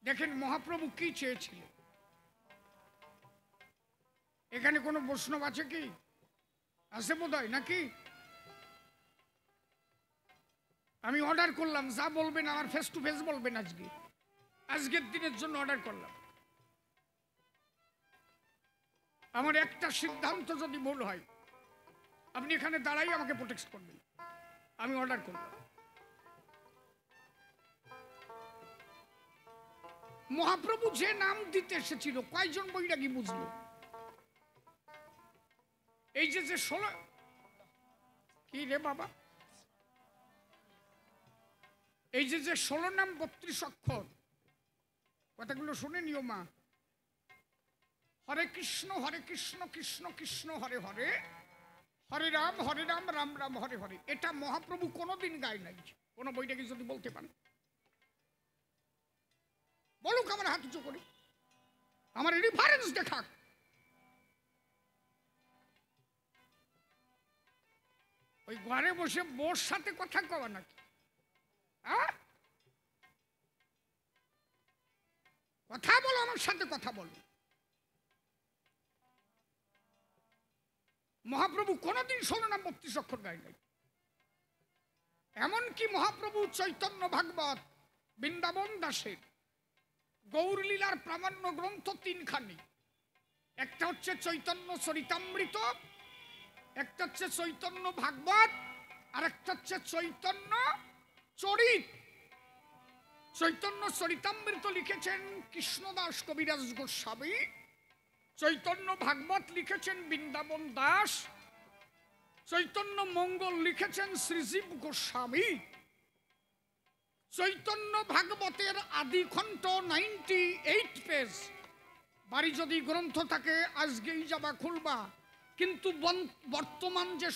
দেখেন মহাপ্রভু কি চেয়েছিলেন। এখানে কোনো বৈষ্ণব আছে কি? আছে বোধহয় নাকি? আমি অর্ডার করলাম, যা বলবেন আমার ফেস টু ফেস বলবেন। আজকের দিনের জন্য অর্ডার করলাম। আমার একটা সিদ্ধান্ত যদি ভুল হয়, আপনি এখানে দাঁড়াই আমাকে প্রোটেক্ট করবেন। আমি অর্ডার করলাম। মহাপ্রভু যে নাম দিতে এসেছিল, কয়জন বৈরাগী বুঝলো? এই যে 16 কি রে বাবা, এই যে 16 নাম 32 অক্ষর, কথাগুলো শুনে নিও মা। হরে কৃষ্ণ কৃষ্ণ কৃষ্ণ হরে হরে, হরে রাম রাম রাম হরে হরে। এটা মহাপ্রভু কোনোদিন গায় নাই। কোন বইটাকে যদি বলতে পারে বলুক, আমার হাত উঁচু করি, আমার রেফারেন্স দেখাক। ওই ঘরে বসে বোর সাথে কথা কওয়া নাকি? কথা বলো, আমার সাথে কথা বলো। মহাপ্রভু কোনদিন 16 নাম 32 অক্ষর গায় নাই। এমনকি মহাপ্রভু চৈতন্য ভাগবত বৃন্দাবন দাসের গৌরলীলার প্রামাণ্য গ্রন্থ 3খানি। একটা হচ্ছে চৈতন্য চরিতামৃত, একটা হচ্ছে চৈতন্য ভাগবত, আর একটা হচ্ছে চৈতন্য চরিত। চৈতন্য চরিতামৃত লিখেছেন কৃষ্ণদাস কবিরাজ গোস্বামী, চৈতন্য ভাগবত লিখেছেন বৃন্দাবন দাস, চৈতন্য মঙ্গল লিখেছেন শ্রীজীব গোস্বামী। চৈতন্য ভাগবতের আদিখণ্ড 98 পেজ। বাড়ি যদি গ্রন্থ থাকে আজকেই যাবা খুলবা। কিন্তু বর্তমান যে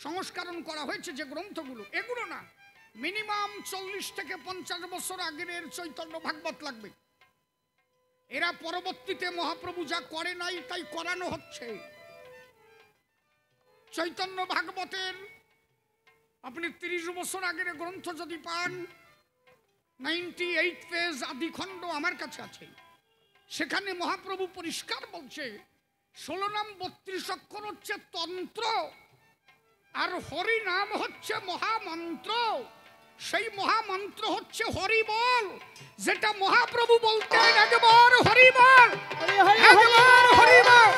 সংস্করণ করা হয়েছে যে গ্রন্থগুলো, এগুলো না, মিনিমাম 40 থেকে 50 বছর আগের চৈতন্য ভাগবত লাগবে। এরা পরবর্তীতে মহাপ্রভু যা করে নাই তাই করানো হচ্ছে। চৈতন্য ভাগবতের আপনি 30 বছর আগের গ্রন্থ যদি পান, 98 পেজ আদিখণ্ড আমার কাছে আছে। সেখানে মহাপ্রভু পরিষ্কার বলছে 16 নাম 32 অক্ষর হচ্ছে তন্ত্র, আর হরি নাম হচ্ছে মহামন্ত্র। সেই মহামন্ত্র হচ্ছে হরি বল, যেটা মহাপ্রভু বলতেন একবার হরি বল, একবার হরি বল।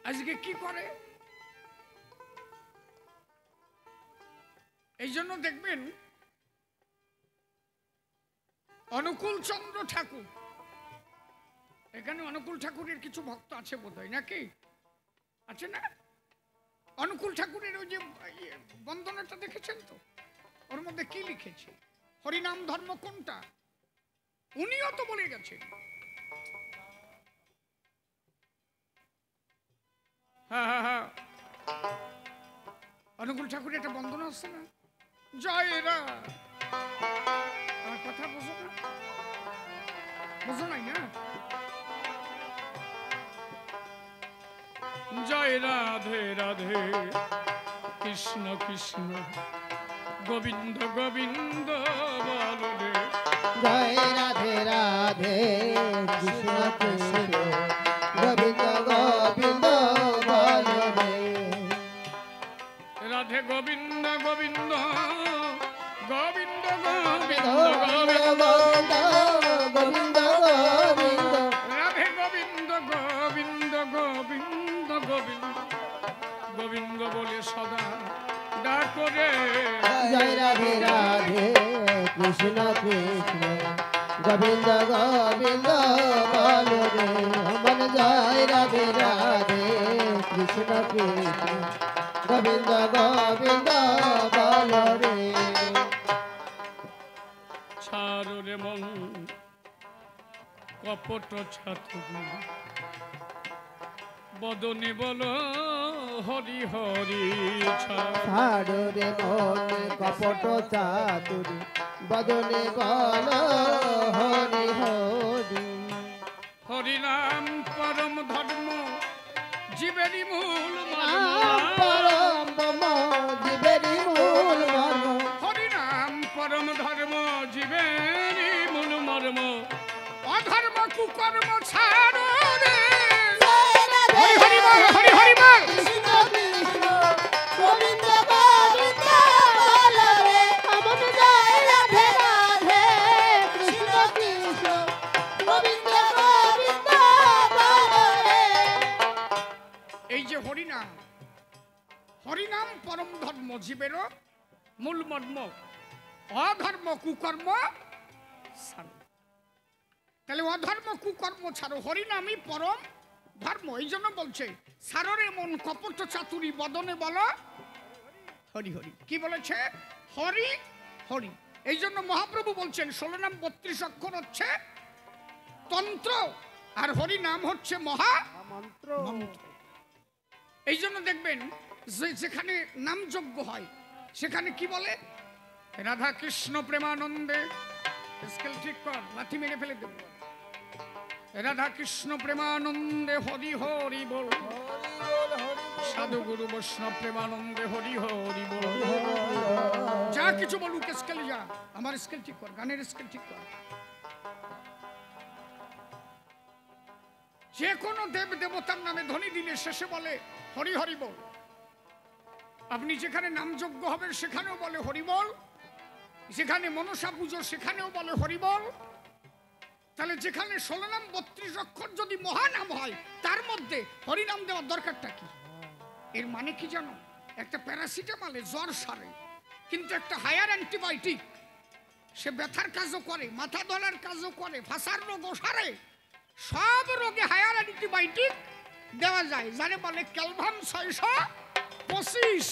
আজকে কি করে? এই জন্য দেখবেন অনুকূল চন্দ্র ঠাকুর, এখানে অনুকূল ঠাকুরের কিছু ভক্ত আছে বোধহয় নাকি? আছে না? অনুকূল ঠাকুরের ওই যে বন্দনাটা দেখেছেন তো, ওর মধ্যে কি লিখেছে? হরিনাম ধর্ম কোনটা? উনিও তো বলে গেছেন। হ্যাঁ, অনুকূল ঠাকুরের একটা বন্দনা আছে না, জয়রা। আমার কথা বোঝো না? বোঝো নাই না? জয় রাধে রাধে কৃষ্ণ কৃষ্ণ গোবিন্দ গোবিন্দ বলো রে। জয় রাধে রাধে কৃষ্ণ কৃষ্ণ গোবিন্দ গোবিন্দ বলো রে। রাধে গোবিন্দ গোবিন্দ গোবিন্দ গোবিন্দ গোবিন্দ গোবিন্দ গোবিন্দ রাধে গোবিন্দ গোবিন্দ গোবিন্দ গোবিন্দ গোবিন্দ বলে সদা ডাকো রে। জয় রাধে রাধে কৃষ্ণ কৃষ্ণ গোবিন্দ গোবিন্দ বলো রে। মন জয় রাধে রাধে কৃষ্ণ কৃষ্ণ গোবিন্দ গোবিন্দ বলো রে। ছাড়ো রে মন কপট ছাতু, বদনে বলো হরি হরি। ছাড়ো রে মন কপট চাতুরি, বদনে বলো হরি হরি। হরি নাম পরম ধর্ম জীবেরই মূল নাম পরম ধর্ম জীবেরই মূল মর্ম হরি নাম পরম ধর্ম জীবেরই মূল মর্ম অধর্ম কুকর্ম ছাড়ো রে হরি হরি বল হরি হরি বল কৃষ্ণ কৃষ্ণ গোবিন্দ গোবিন্দ বল রে অমন জয় রাধে রাধে কৃষ্ণ কৃষ্ণ গোবিন্দ গোবিন্দ বল রে এই যে হরিনাম হরিনাম পরম ধর্ম জীবেরও মূল মর্ম অধর্ম কুকর্ম ছাড়ো তাহলে অধর্ম কুকর্ম ছাড়ো হরিনামই পরম ধর্ম এই জন্য বলছে সাররে মন কপট চাতুরি বদনে বলো হরি হরি কি বলেছে হরি হরি এই জন্য মহাপ্রভু বলছেন 16 নাম 32 অক্ষর হচ্ছে তন্ত্র আর হরি নাম হচ্ছে মহা মন্ত্র মন্ত্র এই জন্য দেখবেন যে যেখানে নামযজ্ঞ হয় সেখানে কি বলে রাধা কৃষ্ণ প্রেমানন্দে স্কেল ঠিক কর লাথি মেরে ফেলে দেব রাধা কৃষ্ণ প্রেমানন্দে হরি হরি বল সাধু গুরু বৈষ্ণব প্রেমানন্দে হরি হরি বল যা কিছু বলুক স্কেল যা আমার স্কেল ঠিক কর গানের স্কেল ঠিক কর যে কোনো দেব দেবতার নামে ধ্বনি দিলে শেষে বলে হরি হরি বল আপনি যেখানে নামযজ্ঞ হবেন সেখানেও বলে হরি বল যেখানে মনসা পুজো সেখানেও বলে হরি বল তাহলে যেখানে 16 নাম 32 অক্ষর যদি মহানাম হয় তার মধ্যে হরিনাম দেওয়ার দরকারটা কি এর মানে কি জানো একটা প্যারাসিটামলে জ্বর সারে কিন্তু একটা হায়ার অ্যান্টিবায়োটিক সে ব্যথার কাজও করে মাথা ধরার কাজও করে ফাঁসার রোগও সারে সব রোগে হায়ার অ্যান্টিবায়োটিক দেওয়া যায় যারে বলে ক্যালভাম 625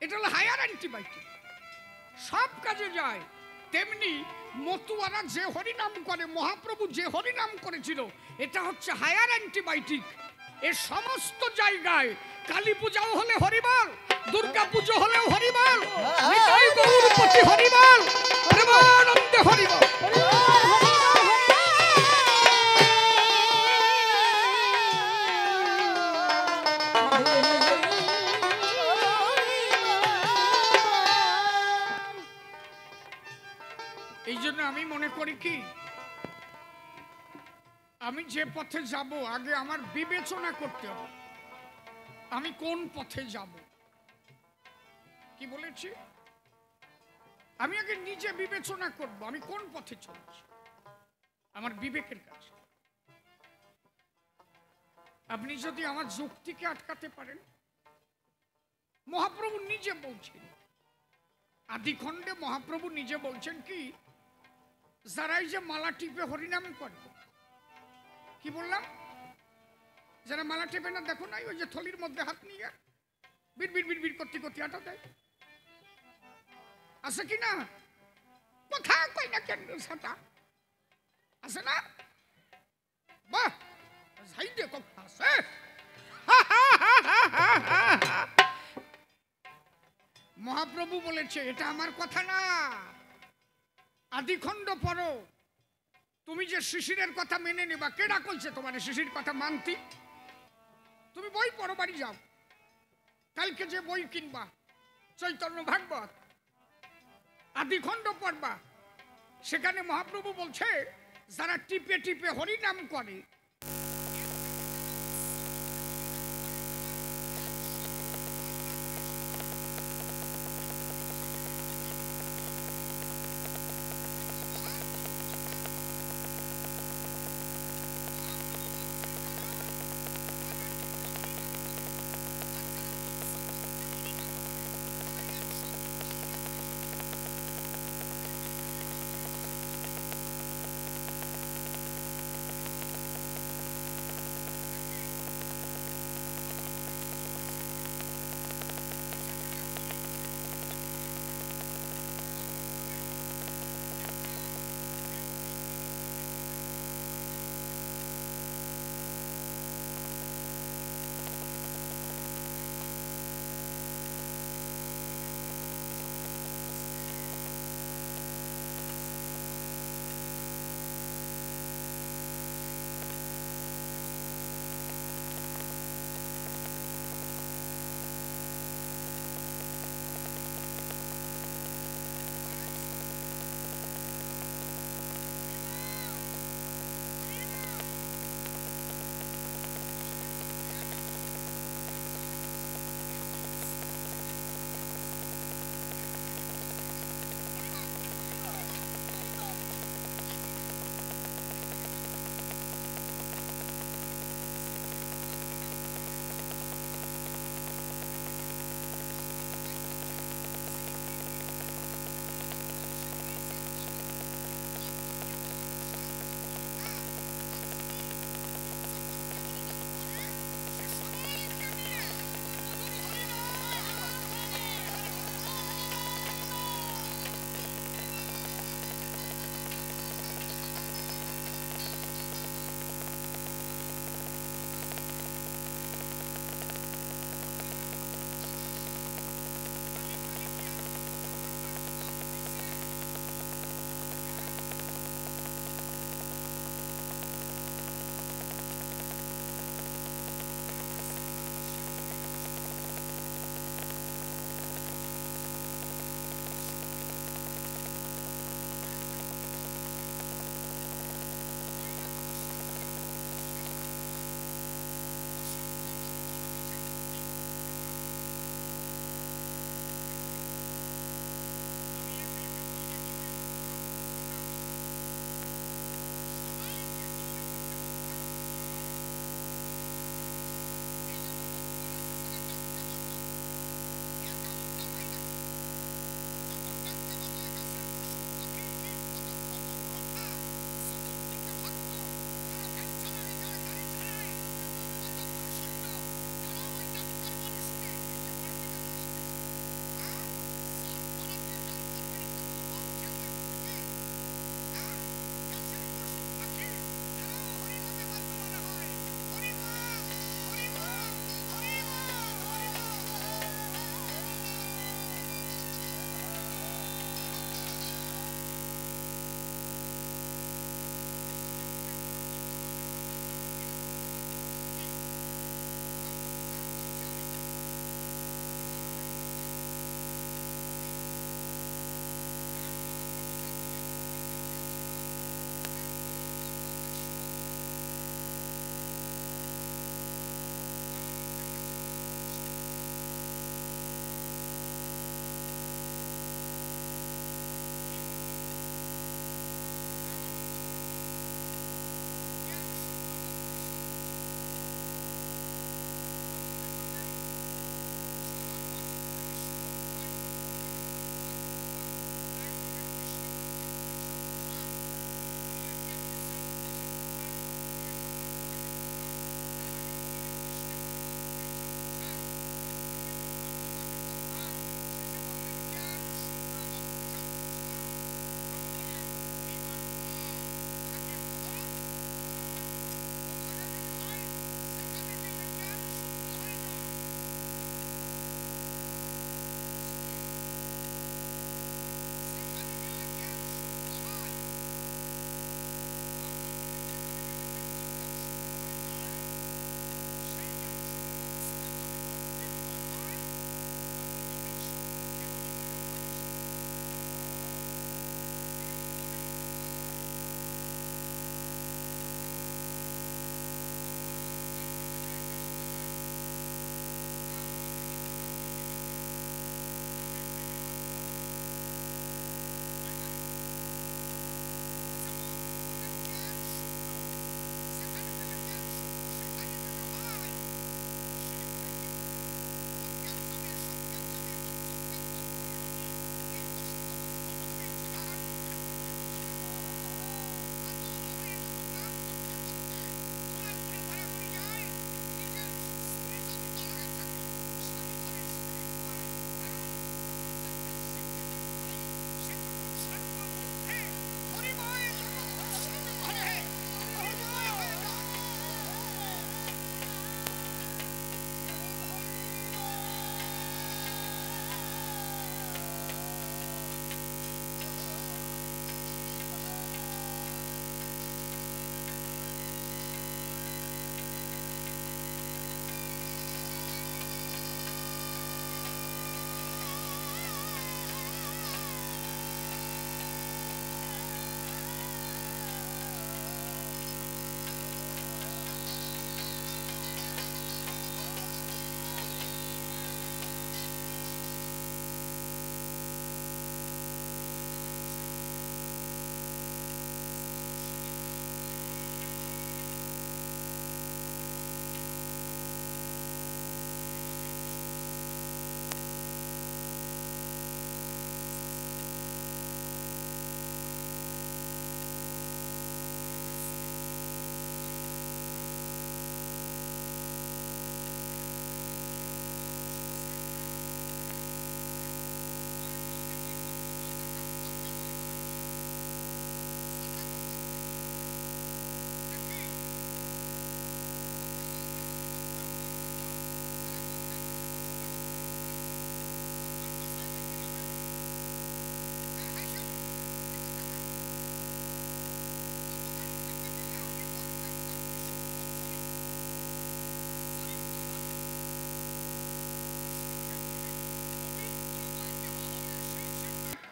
এটা হলো হায়ার অ্যান্টিবায়োটিক সব কাজে যায় তেমনি মতুয়ারা যে হরিনাম করে মহাপ্রভু যে হরিনাম করেছিল এটা হচ্ছে হায়ার অ্যান্টিবায়োটিক এর সমস্ত জায়গায় কালী পূজাও হলে হরিবল দুর্গা পুজো হলেও হরিবল নিতাই গৌরপতি হরিবল প্রেমানন্দে হরিবল এই জন্য আমি মনে করি কি আমি যে পথে যাব আগে আমার বিবেচনা করতে হবে আমি কোন পথে যাব কি বলেছি আমি আগে নিজে বিবেচনা করব আমি কোন পথে চলছি আমার বিবেকের কাছে আপনি যদি আমার যুক্তিকে আটকাতে পারেন মহাপ্রভু নিজে বলছেন আদিখণ্ডে মহাপ্রভু নিজে বলছেন কি যারাই যে মালা টিপে হরিনাম করে কি বললাম যারা মালা টিপে না দেখো নাই ওই যে থলির মধ্যে হাত নিয়ে বিড় বিড় বিড় বিড় করতে করতে আটা দেয় আছে কি না কথা কই না কেন সেটা আছে না বাহ যাই দেখো আছে মহাপ্রভু বলেছে এটা আমার কথা না আদিখণ্ড পড়ো তুমি যে শিশিরের কথা মেনে নেবা কেডা কইছে তোমার শিশির কথা মানতি তুমি বই পড়ো বাড়ি যাও কালকে যে বই কিনবা চৈতন্য ভাগবত আদিখণ্ড পড়বা সেখানে মহাপ্রভু বলছে যারা টিপে টিপে হরিনাম করে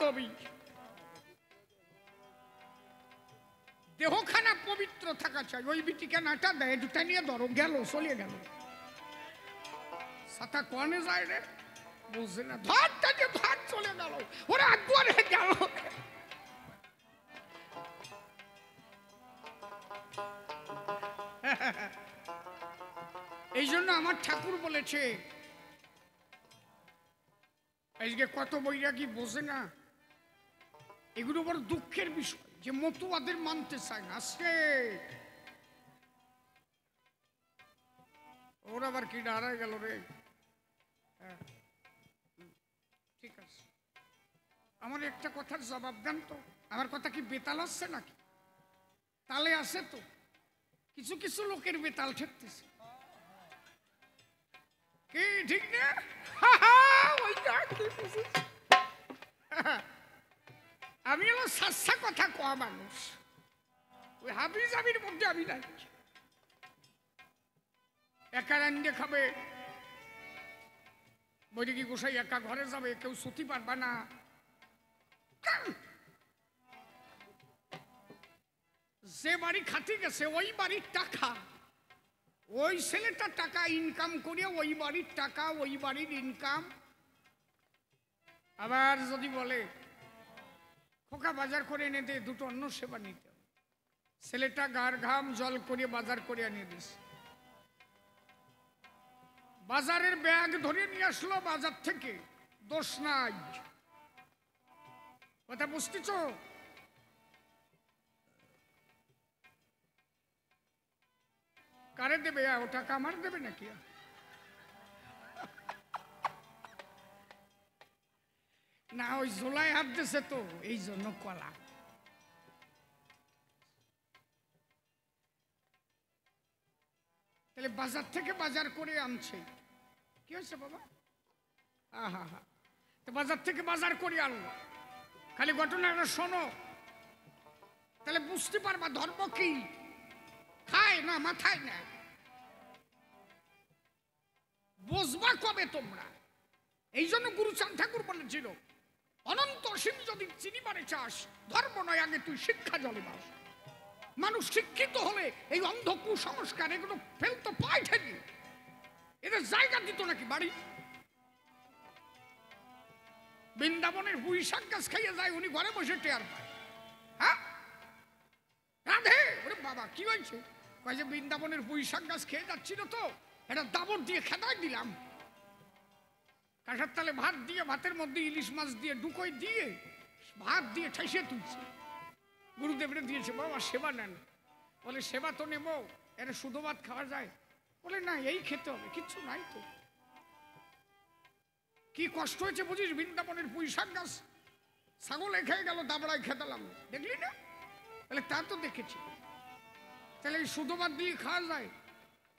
বান্ধবী, দেহখানা পবিত্র থাকা চাই। ওই বিটিকে নাটা দেয়, দুটা নিয়ে ধরো, গেল, চলে গেল। সাথা কনে যায় রে, বুঝে না, ধরটা যে ধর চলে গেল, ওরা দুয়ারে গেল। এই জন্য আমার ঠাকুর বলেছে, আজকে কত বৈরাগী বোঝে না, এগুলো বড় দুঃখের বিষয় যে মতুয়াদের মানতে চায় না। আজকে ওরা আবার কি দাঁড়ায় গেল রে। হ্যাঁ, ঠিক আছে, আমার একটা কথার জবাব দেন তো। আমার কথা কি বেতাল আসছে নাকি? তালে আছে তো, কিছু কিছু লোকের বেতাল ঠেকতেছে কি, ঠিক না? আমি হলো সাচ্চা কথা কোয়া মানুষ, ওই হাবি জাবির মধ্যে আমি নাই। একা রান্না খাবে, বলি কি গোসাই একা ঘরে যাবে, কেউ ছুটি পারবা না। যে বাড়ি খাতি গেছে ওই বাড়ির টাকা, ওই ছেলেটা টাকা ইনকাম করে, ওই বাড়ির টাকা, ওই বাড়ির ইনকাম। আবার যদি বলে খোকা বাজার করে এনে দে, দুটো অন্য সেবা নিতে হবে, ছেলেটা গার ঘাম জল করে বাজার করে এনে দিস, বাজারের ব্যাগ ধরে নিয়ে আসলো বাজার থেকে, দোষ নাই। কথা বুঝতেছ? কারে দেবে ও টাকা? আমার দেবে নাকি? না, ওই জোলাই হাত দিছে তো, এই জন্য কলা। তাহলে বাজার থেকে বাজার করে আনছে, কি হয়েছে বাবা? আহা হা, তো বাজার থেকে বাজার করে আনলো। খালি ঘটনাটা শোনো, তাহলে বুঝতে পারবা ধর্ম কি। খায় না, মাথায় না, বুঝবা কবে তোমরা? এই জন্য গুরুচাঁদ ঠাকুর বলেছিল, অনন্ত অসীম যদি চিনিবারে চাস, ধর্ম নয়, আগে তুই শিক্ষা জলে বাস। মানুষ শিক্ষিত হলে এই অন্ধ কুসংস্কার এগুলো ফেলতো পায় ঠেকি, এদের জায়গা দিত নাকি বাড়ি? বৃন্দাবনের পুঁই শাক গাছ খাইয়ে যায়, উনি ঘরে বসে টেয়ার পায়। হ্যাঁ, রাধে, ওরে বাবা কি হয়েছে? কয় যে বৃন্দাবনের পুঁই শাক গাছ খেয়ে যাচ্ছিল তো, এটা দাবর দিয়ে খেদাই দিলাম, কাঁসার তালে ভাত দিয়ে, ভাতের মধ্যে ইলিশ মাছ দিয়ে ডুকোই দিয়ে ভাত দিয়ে ঠেসে তুলছে, গুরুদেবরে দিয়েছে। বাবা সেবা নেন। বলে সেবা তো নেবো, এর শুধু ভাত খাওয়া যায়? বলে না, এই খেতে হবে, কিচ্ছু নাই তো। কি কষ্ট হয়েছে বুঝিস? বৃন্দাবনের পুঁই শাক গাছ ছাগলে খেয়ে গেল, দাবড়ায় খেতালাম, দেখলি না? বলে তা তো দেখেছি। তাহলে এই শুধু ভাত দিয়ে খাওয়া যায়?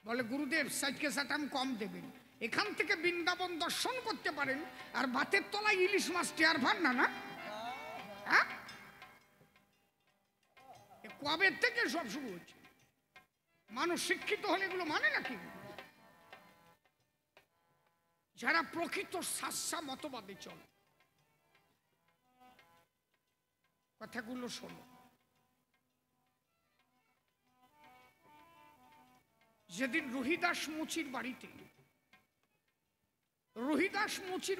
বলে গুরুদেব সাইডকে সাটাম কম দেবেন, এখান থেকে বৃন্দাবন দর্শন করতে পারেন, আর ভাতের তলায় ইলিশ মাছ টেয়ার ভান না। না, হ্যাঁ, কবে থেকে সব শুরু হচ্ছে? মানুষ শিক্ষিত হলে এগুলো মানে নাকি? যারা প্রকৃত সাচ্চা মতবাদে চলে, কথাগুলো শোনো। যেদিন রহিদাস মুচির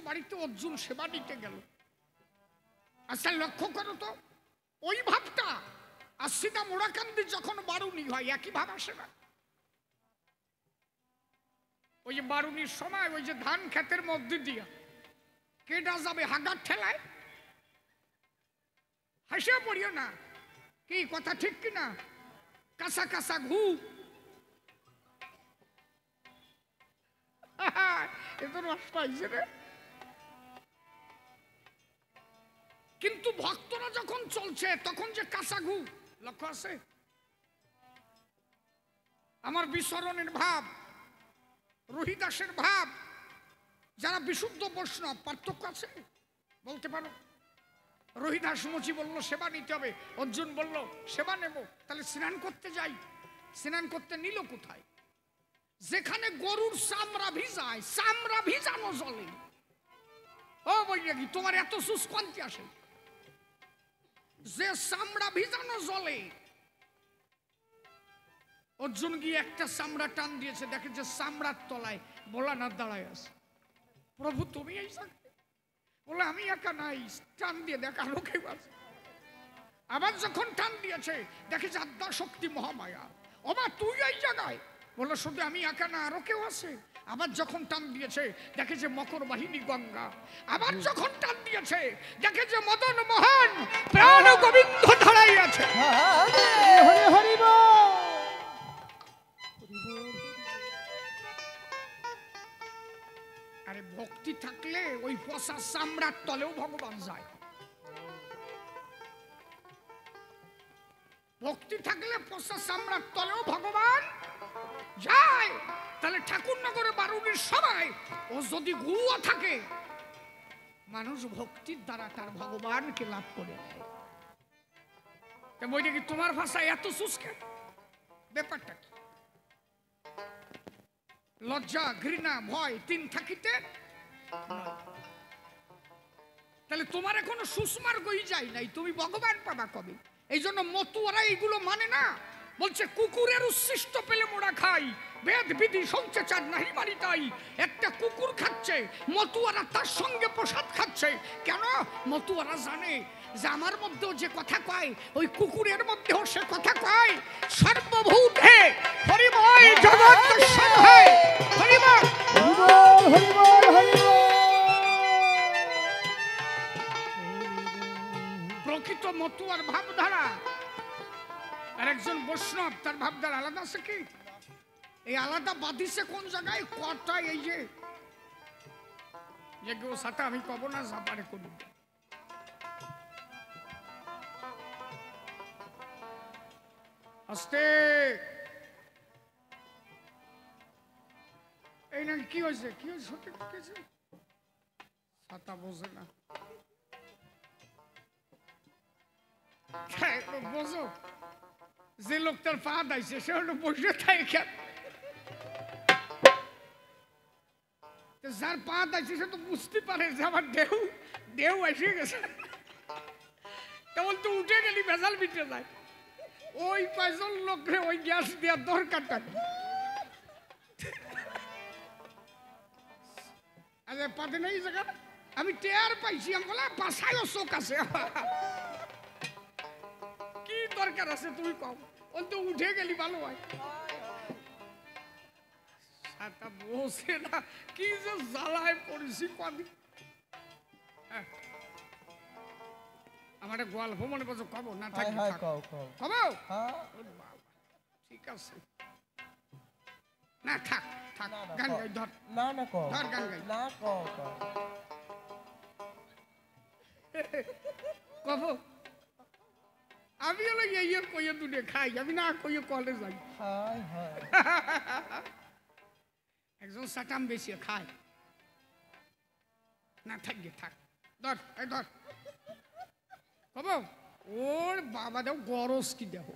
বাড়িতে অর্জুন সেবা দিতে গেল, আচ্ছা লক্ষ্য করো তো, ওই ভাবটা আর সীতা মোড়াকান্দি যখন বারুণী হয় একই ভাব আসে না? ওই যে বারুণীর সময় ওই যে ধান ক্ষেতের মধ্যে দিয়া কেটা যাবে হাগার ঠেলায়, হাসিয়া পড়িও না, কি কথা ঠিক কিনা? কাঁচা কাঁচা ঘু, এত রস পাইছে রে। কিন্তু ভক্তরা যখন চলছে তখন যে কাঁচা ঘু, লক্ষ্য আছে? আমার বিচরণের ভাব, রহিদাসের ভাব, যারা বিশুদ্ধ বৈষ্ণব, পার্থক্য আছে? বলতে পারো? রহিদাস মুচি বলল সেবা নিতে হবে, অর্জুন বলল সেবা নেব, তাহলে স্নান করতে যাই। স্নান করতে নিল কোথায়? যেখানে গরুর চামড়া ভিজায়, চামড়া ভিজানো জলে। ও বৈরাগী, তোমার এত সুস্কান্তি আসে? যে চামড়া ভিজানো জলে অর্জুন গিয়ে একটা চামড়া টান দিয়েছে, দেখে যে চামড়ার তলায় ভোলানাথ দাঁড়ায় আছে। প্রভু তুমি এই বলে আমি একা নাই, টান দিয়ে দেখ আরো কেউ আছে। আবার যখন টান দিয়েছে দেখে যে আদ্যা শক্তি মহামায়া, ওমা তুই এই জায়গায়, বলে শুধু আমি একা না আরো কেউ আছে। আবার যখন টান দিয়েছে দেখে যে মকর বাহিনী গঙ্গা। আবার যখন টান দিয়েছে দেখে যে মদন মোহন প্রাণ গোবিন্দ দাঁড়াই আছে। হরি হরি বল। আরে ভক্তি থাকলে ওই পচা চামড়ার তলেও ভগবান যায়। ভক্তি থাকলে পচা চামড়ার তলেও ভগবান যায়। তাহলে ঠাকুরনগরে বারুণীর সবাই ও যদি গুয়া থাকে, মানুষ ভক্তির দ্বারা তার ভগবানকে লাভ করে নেয়। বইটা কি তোমার ভাষায় এত সুস্কে? ব্যাপারটা কি? লজ্জা ঘৃণা ভয় তিন থাকিতে, তাহলে তোমার এখনো সুস্মার্গই যায় নাই, তুমি ভগবান পাবা কবে? এই জন্য মতুয়ারা এইগুলো মানে না, বলছে কুকুরের উচ্ছিষ্ট পেলে মোড়া খাই, বেদ বিধি সংচার নাহি মারি তাই। একটা কুকুর খাচ্ছে, মতুয়ারা তার সঙ্গে প্রসাদ খাচ্ছে। কেন? মতুয়ারা জানে যে আমার মধ্যেও যে কথা কয় ওই কুকুরের মধ্যেও সে কথা কয়। সর্বভূতে হরিময় জগৎ সভায় হরিময় হরি বল হরি বল। প্রকৃত মতুয়ার ভাবধারা আর একজন বৈষ্ণব তার ভাবধারা আলাদা আছে কি? এই আলাদা বাদিছে কোন জায়গায় কটা? এই যে কেউ সাথে আমি কব না সাপারে করব। আস্তে এই না কি হয়েছে? কি হয়েছে? সত্যি কি হয়েছে? ছাতা বোঝে না, বোঝো যে লোকটার পা দাইছে সে হলো বসে থাকে। যার পা দাইছে সে তো বুঝতে পারে যে আমার ঢেউ ঢেউ এসে গেছে, তেমন তো উঠে গেলি ভেজাল মিটে যায়। ওই কয়জন লোকরে ওই গ্যাস দেওয়ার দরকারটা আরে পাতে নেই জায়গা। আমি টেয়ার পাইছি, আমি বলে বাসায়ও চোখ আছে, কি দরকার আছে তুমি কম, ওই তো উঠে গেলি ভালো হয়। বসে না কি যে জ্বালায় পড়েছি কদিন। আমার গল্প মনে পড়ছে, কব না থাকি কব? ঠিক আছে না থাক থাক, গান গাই ধর, না না কও, ধর গান গাই না কও কব। আমি হলো এই কইয়ে দুটে খাই, আমি না কইয়ে কলে যাই। একজন সাটাম বেশি খায় না, থাকবে থাক, ধর এই ধর কব। ওর বাবা দেও গরজ কি দেহ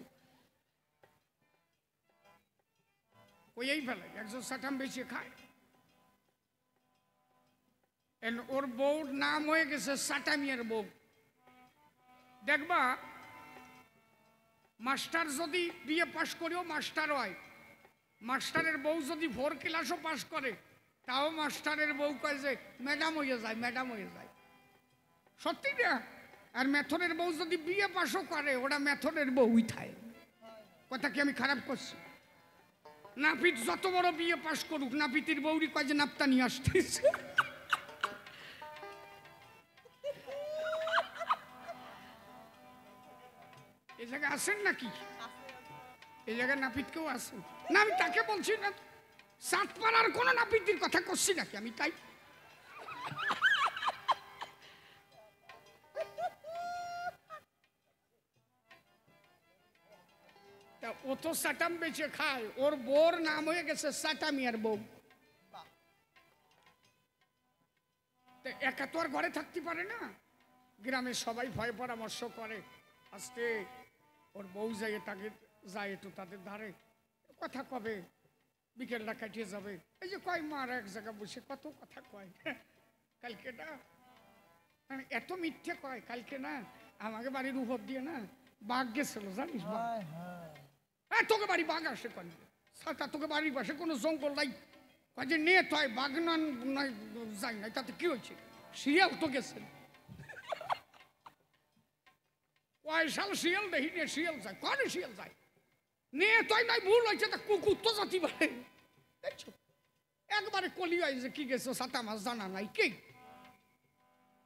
ওই এই ফেলে। একজন সাটাম বেশি খায়, ওর বউর নাম হয়ে গেছে সাটামিয়ার বউ। দেখবা মাস্টার যদি বিএ পাশ করেও মাস্টার হয়, মাস্টারের বউ যদি 4 ক্লাসও পাস করে তাও মাস্টারের বউ কয় যে ম্যাডাম হয়ে যায়, ম্যাডাম হয়ে যায়। সত্যি না? আর মেথনের বউ যদি বিএ পাশও করে ওরা মেথনের বউই থাকে। কথা কি আমি খারাপ করছি? নাপিত যত বড় বিএ পাস করুক, নাপিতের বউরি কয় যে নাপতা নিয়ে আসতেছে। এই জায়গায় আসেন নাকি? এই জায়গায় নাপিত কেউ আসেন না? আমি তাকে বলছি না, সাতপাড়ার কোন নাপিতের কথা করছি নাকি আমি? তাই ও তো সাটাম বেচে খায়, ওর বোর নাম হয়ে গেছে সাটামিয়ার বউ। একা তো আর ঘরে থাকতে পারে না, গ্রামের সবাই ভয় পরামর্শ করে। আজকে ওর বউ যায়, তাকে যায় একটু তাদের ধারে কথা কবে, বিকেলটা কাটিয়ে যাবে। এই যে কয় মার এক জায়গায় বসে কত কথা কয়, কালকে না এত মিথ্যে কয়, কালকে না আমাকে বাড়ির উপর দিয়ে না বাঘ গেছিল জানিস বাঘ। হায় হায় তোকে বাড়ি বাঘ আসে কন সাতা তোকে বাড়ির পাশে কোনো জঙ্গল নাই কাজে নিয়ে তয় বাঘ নাই যাই নাই তাতে কি হয়েছে শিয়াল তো গেছে কয় সাল শিয়াল দেখি নিয়ে শিয়াল যায় কনে শিয়াল যায় নিয়ে তয় নাই ভুল হয়েছে তা কুকুর তো জাতি পারে দেখছো একবারে কলি হয় যে কি গেছো সাতা মাছ জানা নাই কি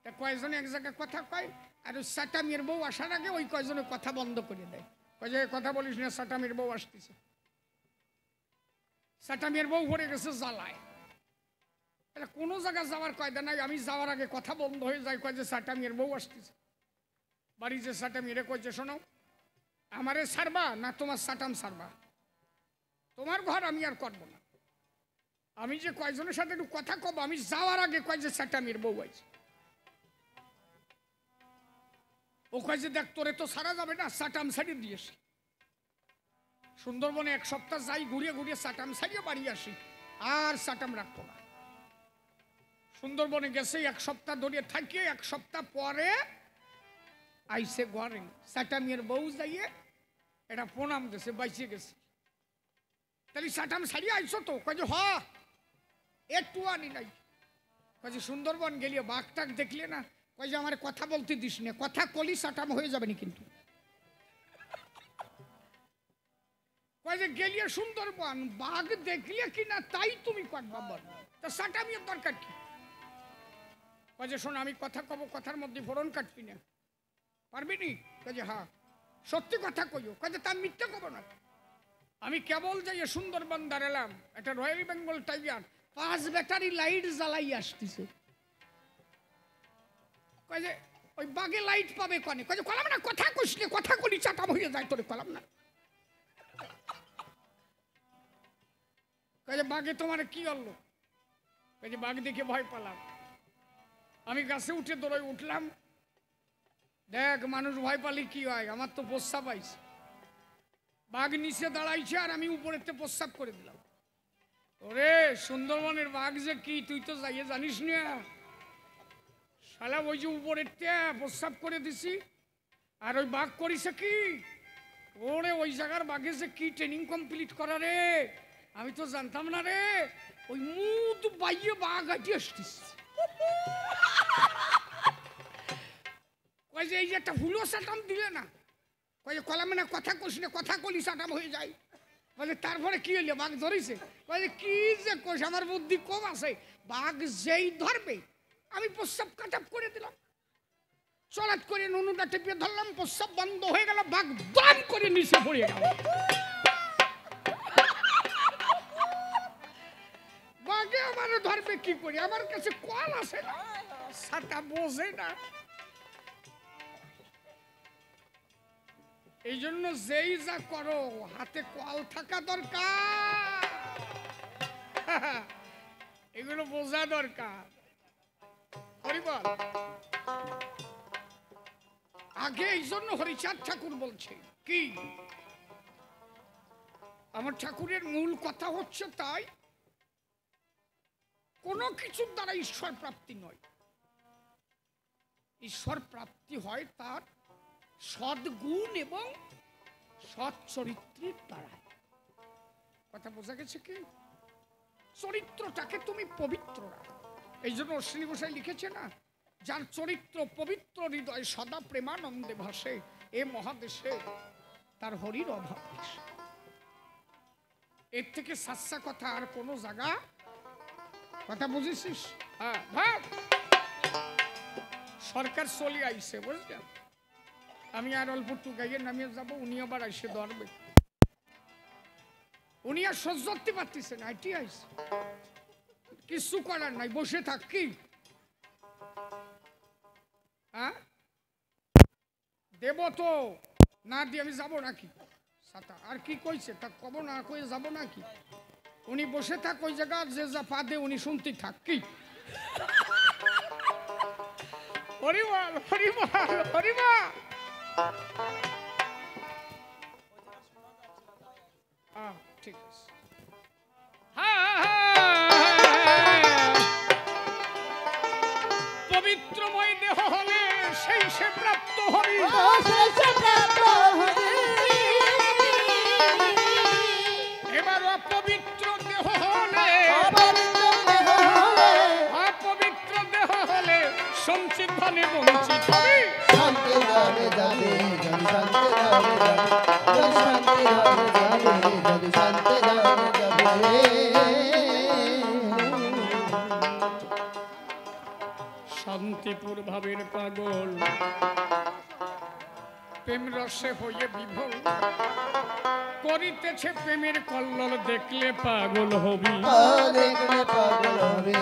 তা কয়জন এক জায়গায় কথা কয় আর সাটামের বউ আসার আগে ওই কয়জনের কথা বন্ধ করে দেয় কয় যে কথা বলিস না সাটামের বউ আসতেছে সাটামের বউ ভরে গেছে জ্বালায় তাহলে কোনো জায়গায় যাওয়ার কয়দা নাই আমি যাওয়ার আগে কথা বন্ধ হয়ে যায় কয় যে সাটামের বউ আসতেছে বাড়ি যে সাটামেরে কয় যে শোনো আমারে সারবা না তোমার সাটাম সারবা তোমার ঘর আমি আর করবো না আমি যে কয়জনের সাথে একটু কথা কব আমি যাওয়ার আগে কয় যে সাটামের বউ আছে ও কয় যে দেখ তোরে তো সারা যাবে না সাটাম সারিয়ে দিয়েছি সুন্দরবনে এক সপ্তাহ যাই ঘুরিয়ে ঘুরিয়ে সাটাম সারিয়ে বাড়ি আসি আর সাটাম রাখবো না সুন্দরবনে গেছে এক সপ্তাহ ধরে থাকিয়ে এক সপ্তাহ পরে আইসে ঘরে সাটামের বউ যাইয়ে এটা প্রণাম দিয়েছে বাইসে গেছে তাহলে সাটাম সারিয়ে আইসো তো কয় যে হ একটু আনি নাই কয় যে সুন্দরবন গেলিয়ে বাঘ টাক দেখলে না কয় যে আমার কথা বলতে দিস না কথা কলি সাটাম হয়ে যাবে না কিন্তু কয় যে গেলিয়ে সুন্দরবন বাঘ দেখলে কিনা তাই তুমি করবা বল তা সাটামের দরকার কি কয় যে শোন আমি কথা কব কথার মধ্যে ফোড়ন কাটবি না পারবি নি কয় যে হ্যাঁ সত্যি কথা কইও কয় যে তার মিথ্যে কব না আমি কেবল যাইয়ে সুন্দরবন দাঁড়ালাম একটা royal Bengal tiger 5 battery light জ্বালাই আসতেছে কয় যে ওই বাগে লাইট পাবে কনে কয় যে কলাম না কথা কইসলে কথা কলি চাটাম হয়ে যায় তোরে কলাম না কয় যে বাগে তোমার কি হলো কয় যে বাঘ দেখে ভয় পেলাম আমি গাছে উঠে দৌড়ে উঠলাম দেখ মানুষ ভয় পালি কি হয় আমার তো প্রস্রাব আইছে বাঘ নিচে দাঁড়াইছে আর আমি উপরেতে প্রস্রাব করে দিলাম ওরে সুন্দরবনের বাঘ যে কি তুই তো যাইয়ে জানিস না শালা ওই যে উপরেতে প্রস্রাব করে দিছি আর ওই বাঘ করিছে কি ওরে ওই জায়গার বাঘে যে কি ট্রেনিং কমপ্লিট করা রে আমি তো জানতাম না রে ওই মুদ বাইয়ে বাঘ আটি আসতিস কয় যে এই যে একটা হুলো সাটাম দিলে না কয় যে কলামে না কথা কইস না কথা কলি সাটাম হয়ে যায় বলে তারপরে কি হইলো বাঘ ধরেছে কয় যে কি যে কইস আমার বুদ্ধি কম আছে বাঘ যেই ধরবে আমি প্রস্রাব কাটাপ করে দিলাম চলাৎ করে নুনুটা টিপে ধরলাম প্রস্রাব বন্ধ হয়ে গেল বাঘ দাম করে নিচে পড়ে গেল বাঘে আমার ধরবে কি করি আমার কাছে কল আছে না সাটা বোঝে না এই জন্য যেই যা করো হাতে কল থাকা দরকার এগুলো বোঝা দরকার হরিবল আগে এই জন্য হরিচাঁদ ঠাকুর বলছে কি আমার ঠাকুরের মূল কথা হচ্ছে তাই কোনো কিছুর দ্বারা ঈশ্বর প্রাপ্তি নয় ঈশ্বর প্রাপ্তি হয় তার সদ্গুণ এবং সৎ চরিত্রের দ্বারা কথা বোঝা গেছে কি চরিত্রটাকে তুমি পবিত্র রাখো এই জন্য অশ্বিনী গোসাই লিখেছে না যার চরিত্র পবিত্র হৃদয় সদা প্রেমানন্দে ভাসে এ মহাদেশে তার হরির অভাব এর থেকে সাচ্চা কথা আর কোনো জায়গা কথা বুঝেছিস হ্যাঁ ভাব সরকার চলে আইছে বুঝলেন আমি আর অল্প একটু গাইয়ে নামিয়ে যাবো উনি আবার আইসে ধরবে উনি আর সহ্য করতে পারতেছে না এটি আইসে কিছু করার নাই বসে থাক কি হ্যাঁ দেব তো না দিয়ে আমি যাবো নাকি সাতা আর কি কইছে তা কব না কয়ে যাবো নাকি উনি বসে থাক ওই জায়গা যে যা পা দে উনি শুনতে থাক কি হরিবল হরিবল হরিবল ঠিক আছে পবিত্রময় দেহ হলে সেই সে প্রাপ্ত হরি দানে বঞ্চিত হবে। শান্তি ধামে যাবে যদি শান্তি ধামে যাবে, যদি শান্তি ধামে যাবে, যদি শান্তি ধামে যাবে। শান্তিপুর ভাবের পাগল প্রেম রসে হয়ে বিভোর করিতেছে প্রেমের কল্লোল, দেখলে পাগল হবি। দেখলে পাগল হবে।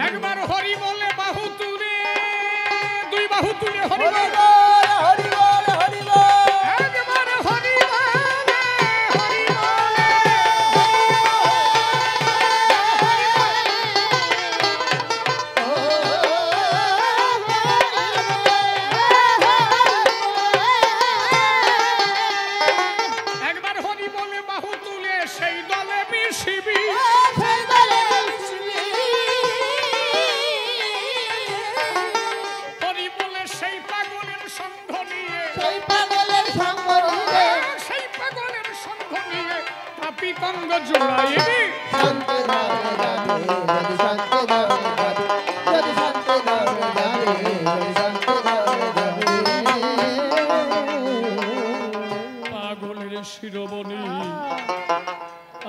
একবার হরি বলে বাহু তুলে, দুই বাহু তুলে হরি বল, হরি বল হরি বল। একবার হরি বলে, হরি বলে, একবার হরি বলে বাহু তুলে সেই দলে মিশিবি। হরি বলে সেই পাগলের সঙ্গ নিয়ে, সেই পাগলের সঙ্গ নিয়ে সেই পাগলের সঙ্গ নিয়ে পাপিতঙ্গ জোড়াইবি। শান্তি ধামে যাবে যদি শান্তি ধামে যাবে, যদি শান্তি ধামে যাবে, যদি শান্তি ধামে যাবে। পাগলের শিরোমণি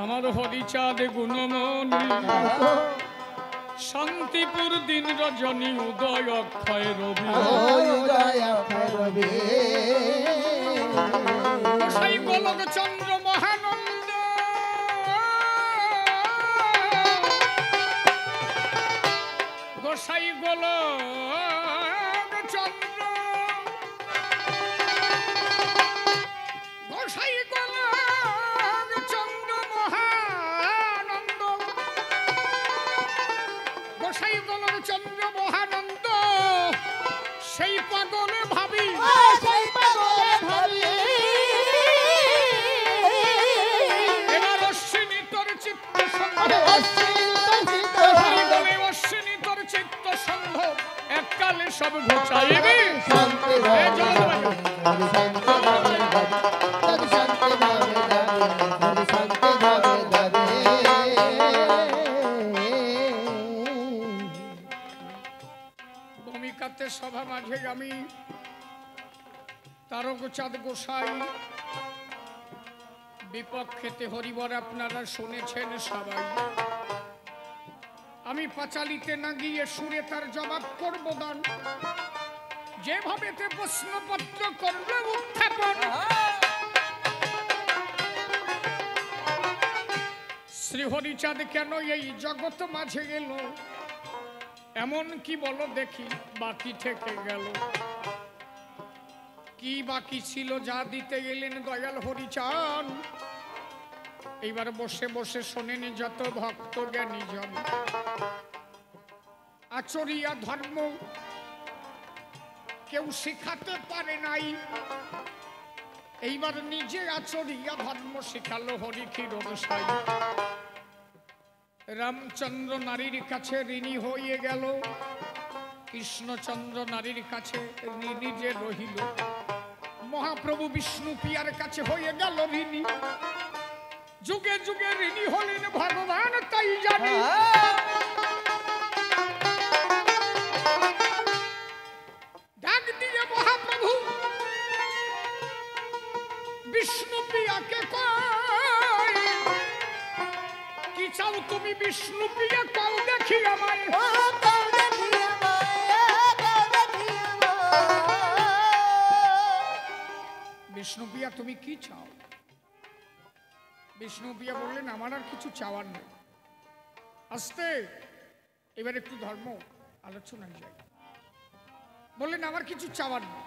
আমার হরিচাঁদ গুণমণি, শান্তিপুর দিন রজনী উদয় অক্ষয় রবি। গোসাই গোলক চন্দ্র মহানন্দ, গোসাই গোলক চন্দ্র, গোসাই গোলক চন্দ্র মহানন্দ, গোসাই গোলক চন্দ্র মহানন্দ সেই পাগলে ভাবি। এবার অশ্বিনী তোর চিত্ত সন্ধ, বলে অশ্বিনী তোর চিত্ত সন্ধ এককালে সব ঘুচাইবি। শান্তি ধামে যাবে যদি শান্তি ধামে যাবে, যদি শান্তি ধামে যাবে, যদি শান্তি ধামে যাবে। ভূমিকাতে সভা মাঝে আমি তারকচাঁদ গোসাই, বিপক্ষেতে হরিবর আপনারা শুনেছেন সবাই। আমি পাঁচালিতে না গিয়ে সুরে তার জবাব করব দান, যেভাবে প্রশ্নপত্র করবে উত্থাপন। শ্রী হরিচাঁদ কেন এই জগৎ মাঝে গেল, এমন কি বলো দেখি বাকি থেকে গেল। কি বাকি ছিল যা দিতে গেলেন দয়াল হরিচাঁদ। এইবার বসে বসে শোনেন যত ভক্ত জ্ঞানী জন। আচরিয়া ধর্ম কেউ শিখাতে পারে নাই, এইবার নিজে আচরিয়া ধর্ম শিখালো হরি ক্ষীর সাই। রামচন্দ্র নারীর কাছে ঋণী হয়ে গেল, কৃষ্ণচন্দ্র নারীর কাছে ঋণী যে রহিল। মহাপ্রভু বিষ্ণু পিয়ার কাছে হয়ে গেল ঋণী, যুগে যুগে ঋণী হলেন ভগবান তাই জানি। ডাক দিয়ে মহাপ্রভু বিষ্ণু পিয়াকে কয়, কি চাও তুমি বিষ্ণু পিয়া, কও দেখি আমায়। বিষ্ণু পিয়া তুমি কি চাও? বিষ্ণু পিয়া বললেন আমার আর কিছু চাওয়ার নেই। আস্তে এবার একটু ধর্ম আলোচনায় যাই। বললেন আমার কিছু চাওয়ার নেই।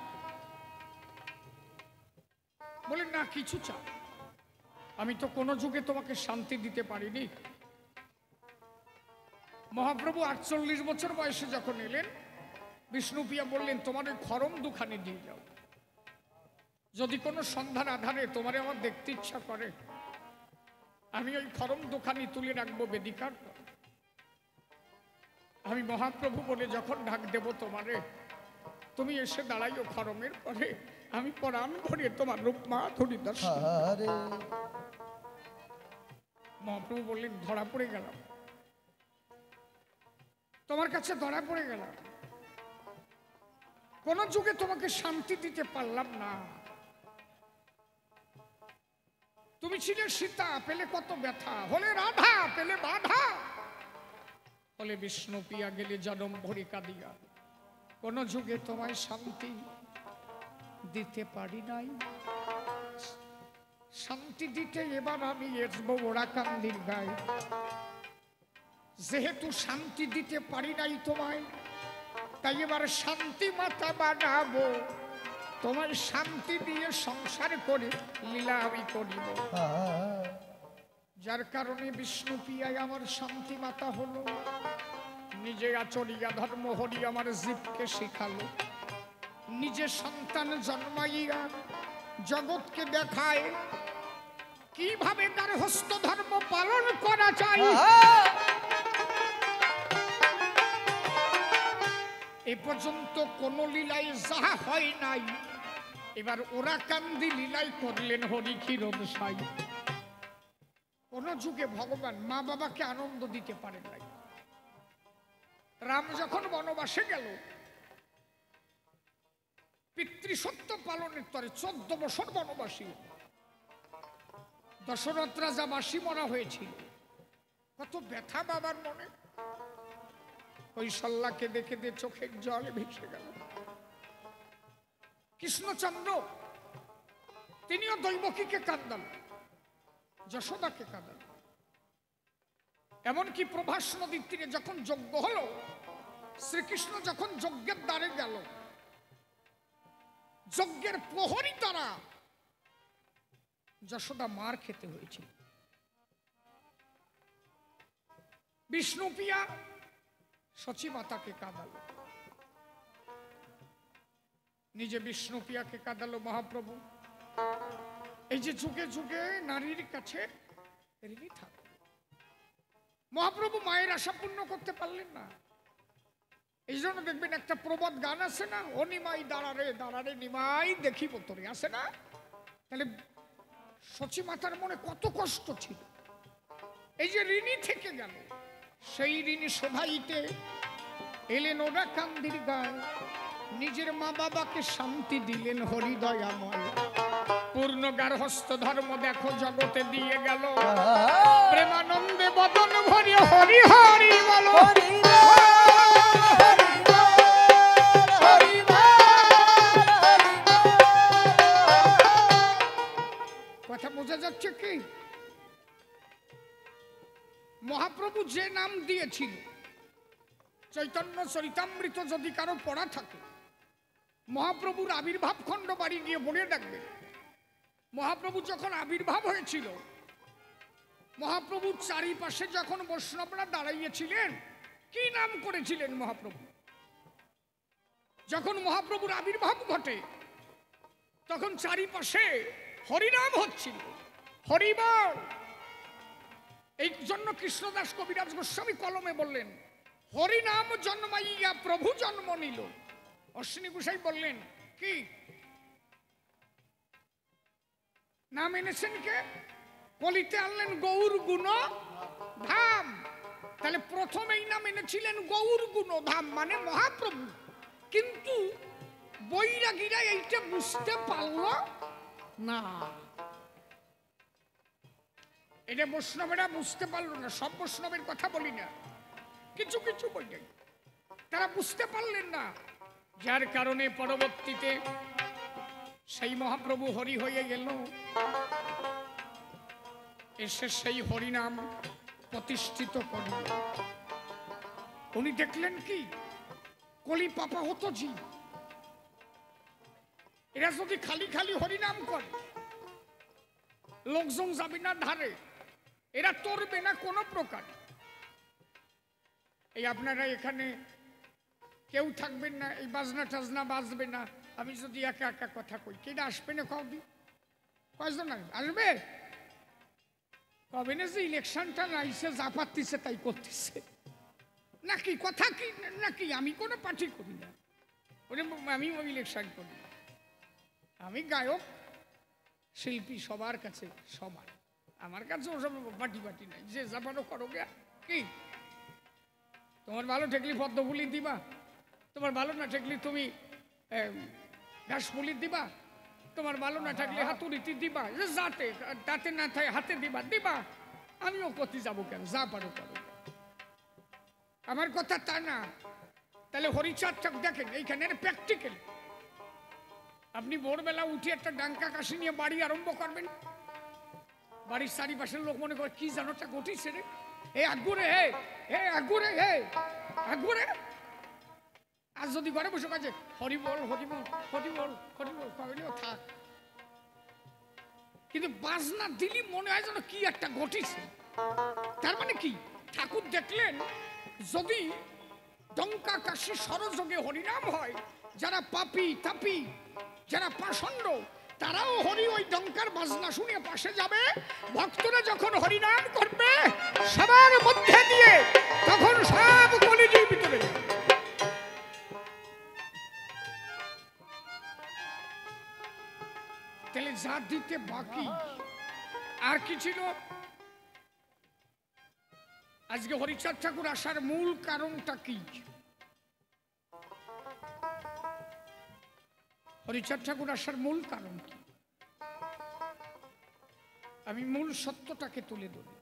বললেন না কিছু চাও, আমি তো কোনো যুগে তোমাকে শান্তি দিতে পারিনি। মহাপ্রভু 48 বছর বয়সে যখন এলেন, বিষ্ণুপ্রিয়া বললেন তোমার ওই খরম দুখানি দিয়ে যাও, যদি কোনো সন্ধ্যার আধারে তোমারে আমার দেখতে ইচ্ছা করে আমি ওই খরম দুখানি তুলে রাখবো বেদিকার পর। আমি মহাপ্রভু বলে যখন ডাক দেব তোমারে, তুমি এসে দাঁড়াইও খরমের পরে, আমি পরাণ ভরে তোমার রূপ মাধুরী দর্শন। মহাপ্রভু বললেন ধরা পড়ে গেলাম। তোমার কাছে ধরা পড়ে গেল, কোন যুগে তোমাকে শান্তি দিতে পারলাম না। তুমি ছিলে সীতা, পেলে কত ব্যথা, হলে রাধা, পেলে বাধা, হলে বিষ্ণু পিয়া, গেলে জনম ভরি কাঁদিয়া। কোন যুগে তোমায় শান্তি দিতে পারি নাই। শান্তি দিতে এবার আমি আসবো ওরাকান্দির গায়ে। যেহেতু শান্তি দিতে পারি নাই তোমায়, তাই এবার শান্তি মাতা বানাবো। তোমায় শান্তি দিয়ে সংসার করে লীলা আমি করিব। যার কারণে বিষ্ণু পিয়ায় আমার শান্তি মাতা হলো। নিজে আচরিয়া ধর্ম হরি আমার জীবকে শিখালো। নিজে সন্তান জন্মাইয়া জগৎকে দেখায় কিভাবে তার হস্ত ধর্ম পালন করা যায়। এ পর্যন্ত কোন লীলায় যাহা হয় নাই, এবার ওরাকান্দি লীলাই করলেন হরি ক্ষীরদ সাই। কোন যুগে ভগবান মা বাবাকে আনন্দ দিতে পারেন নাই। রাম যখন বনবাসে গেল, পিতৃসত্য পালনের তরে 14 বছর বনবাসী। দশরথ রাজা বাসী মরা হয়েছিল, কত ব্যথা বাবার মনে। কৈশল্যাকে দেখে দিয়ে চোখের জলে ভেসে গেল। কৃষ্ণচন্দ্র তিনিও দৈবকীকে কাঁদাল, যশোদাকে কাঁদাল। এমনকি প্রভাস নদীর তীরে যখন যজ্ঞ হলো, শ্রীকৃষ্ণ যখন যজ্ঞের দ্বারে গেল, যজ্ঞের প্রহরী তারা যশোদা মার খেতে হয়েছিল। বিষ্ণুপ্রিয়া সচিমাতাকে কাঁদালো, নিজে বিষ্ণুপ্রিয়াকে কাঁদালো। মহাপ্রভু এই যে যুগে যুগে নারীর কাছে ঋণী থাকে, মহাপ্রভু মায়ের আশা পূর্ণ করতে পারলেন না। এই জন্য দেখবেন একটা প্রবাদ গান আছে না, ও নিমাই দাঁড়ারে দাঁড়ারে নিমাই দেখিব তোরে, আছে না? তাহলে সচিমাতার মনে কত কষ্ট ছিল। এই যে ঋণী থেকে গেল, সেই ঋণী শোভাইতে এলেন ওরাকান্দির গায়ে। নিজের মা বাবাকে শান্তি দিলেন হরিদয়াময়। পূর্ণ গার্হস্থ ধর্ম দেখো জগতে দিয়ে গেল। প্রেমানন্দে বদন ভরি হরি হরি বলো। কথা বোঝা যাচ্ছে কি? মহাপ্রভু যে নাম দিয়েছিল, চৈতন্য চরিতামৃত যদি কারো পড়া থাকে, মহাপ্রভুর আবির্ভাব খণ্ড বাড়ি গিয়ে বলে ডাকবে। মহাপ্রভু যখন আবির্ভাব হয়েছিল, মহাপ্রভুর চারিপাশে যখন বৈষ্ণবরা দাঁড়াইয়েছিলেন, কি নাম করেছিলেন মহাপ্রভু? যখন মহাপ্রভুর আবির্ভাব ঘটে, তখন চারিপাশে হরিনাম হচ্ছিল, হরিবল। এই জন্য কৃষ্ণদাস কবিরাজ গোস্বামী কলমে বললেন, হরিনাম জন্মাইয়া প্রভু জন্ম নিল। অশ্বিনী গোসাই বললেন কি নাম এনেছেন কে? কলিতে আনলেন গৌর গুণ ধাম। তাহলে প্রথম এই নাম এনেছিলেন গৌর গুণ ধাম, মানে মহাপ্রভু। কিন্তু বৈরাগীরা এইটা বুঝতে পারল না, এটা বৈষ্ণবেরা বুঝতে পারলো না। সব বৈষ্ণবের কথা বলি না, কিছু কিছু বৈরাগী তারা বুঝতে পারলেন না। যার কারণে পরবর্তীতে সেই মহাপ্রভু হরি হয়ে গেল, এসে সেই হরিনাম প্রতিষ্ঠিত করল। উনি দেখলেন কি কলি পাপা হতো জীব, এরা যদি খালি খালি হরিনাম করে, লোকজন যাবে না ধারে, এরা তরবে না কোনো প্রকার। এই আপনারা এখানে কেউ থাকবেন না, এই বাজনা টাজনা বাজবে না। আমি যদি একা একা কথা কই, কেটা আসবে না? কবি কয়জন আসবে? কবে না যে ইলেকশনটা নাইছে, যা পারতিছে তাই করতেছে নাকি? কথা কি নাকি? আমি কোনো পার্টি করি না, আমি ইলেকশন করি না। আমি গায়ক শিল্পী, সবার কাছে সমান। আমার কাছে ওসব পার্টি পার্টি নাই, যে যাবারও করো গে। কি তোমার ভালো ঠেকলি পদ্মফুলি দিবা, তোমার ভালো না ঠেকলি তুমি ঘাসফুলি দিবা, তোমার ভালো না থাকলে হাতুড়িতে দিবা, যাতে তাতে না থাকে হাতে দিবা দিবা। আমিও করতে যাবো কেন, যা পারো করো। আমার কথা তা না। তাহলে হরিচাঁদ ঠাকুর দেখেন এইখানে প্র্যাকটিক্যাল। আপনি ভোরবেলা উঠে একটা ডাঙ্কা কাশি নিয়ে বাড়ি আরম্ভ করবেন, বাড়ির চারিপাশের লোক মনে করে কি জানোটা ঘটিছে রে, এ আগুরে হে আগুরে হে আগুরে। আর যদি ঘরে বসে কাছে হরিবল হরিবল হরিবল হরিবল কবেও থাক, কিন্তু বাজনা দিলি মনে হয় যেন কি একটা ঘটিছে। তার মানে কি, ঠাকুর দেখলেন যদি ডঙ্কা কাশি সরযোগে হরিনাম হয়, যারা পাপি তাপি যারা পাষণ্ড তারাও হরি ওই ডঙ্কার বাজনা শুনে পাশে যাবে। ভক্তরা যখন হরিনাম করবে সবার মধ্যে দিয়ে তখন সব কলিযুগের ভিতরে। তাহলে যা দিতে বাকি আর কি ছিল? আজকে হরিচাঁদ ঠাকুর আসার মূল কারণটা কি? হরিচাঁদ ঠাকুর আসার মূল কারণ কি? আমি মূল সত্যটাকে তুলে ধরি।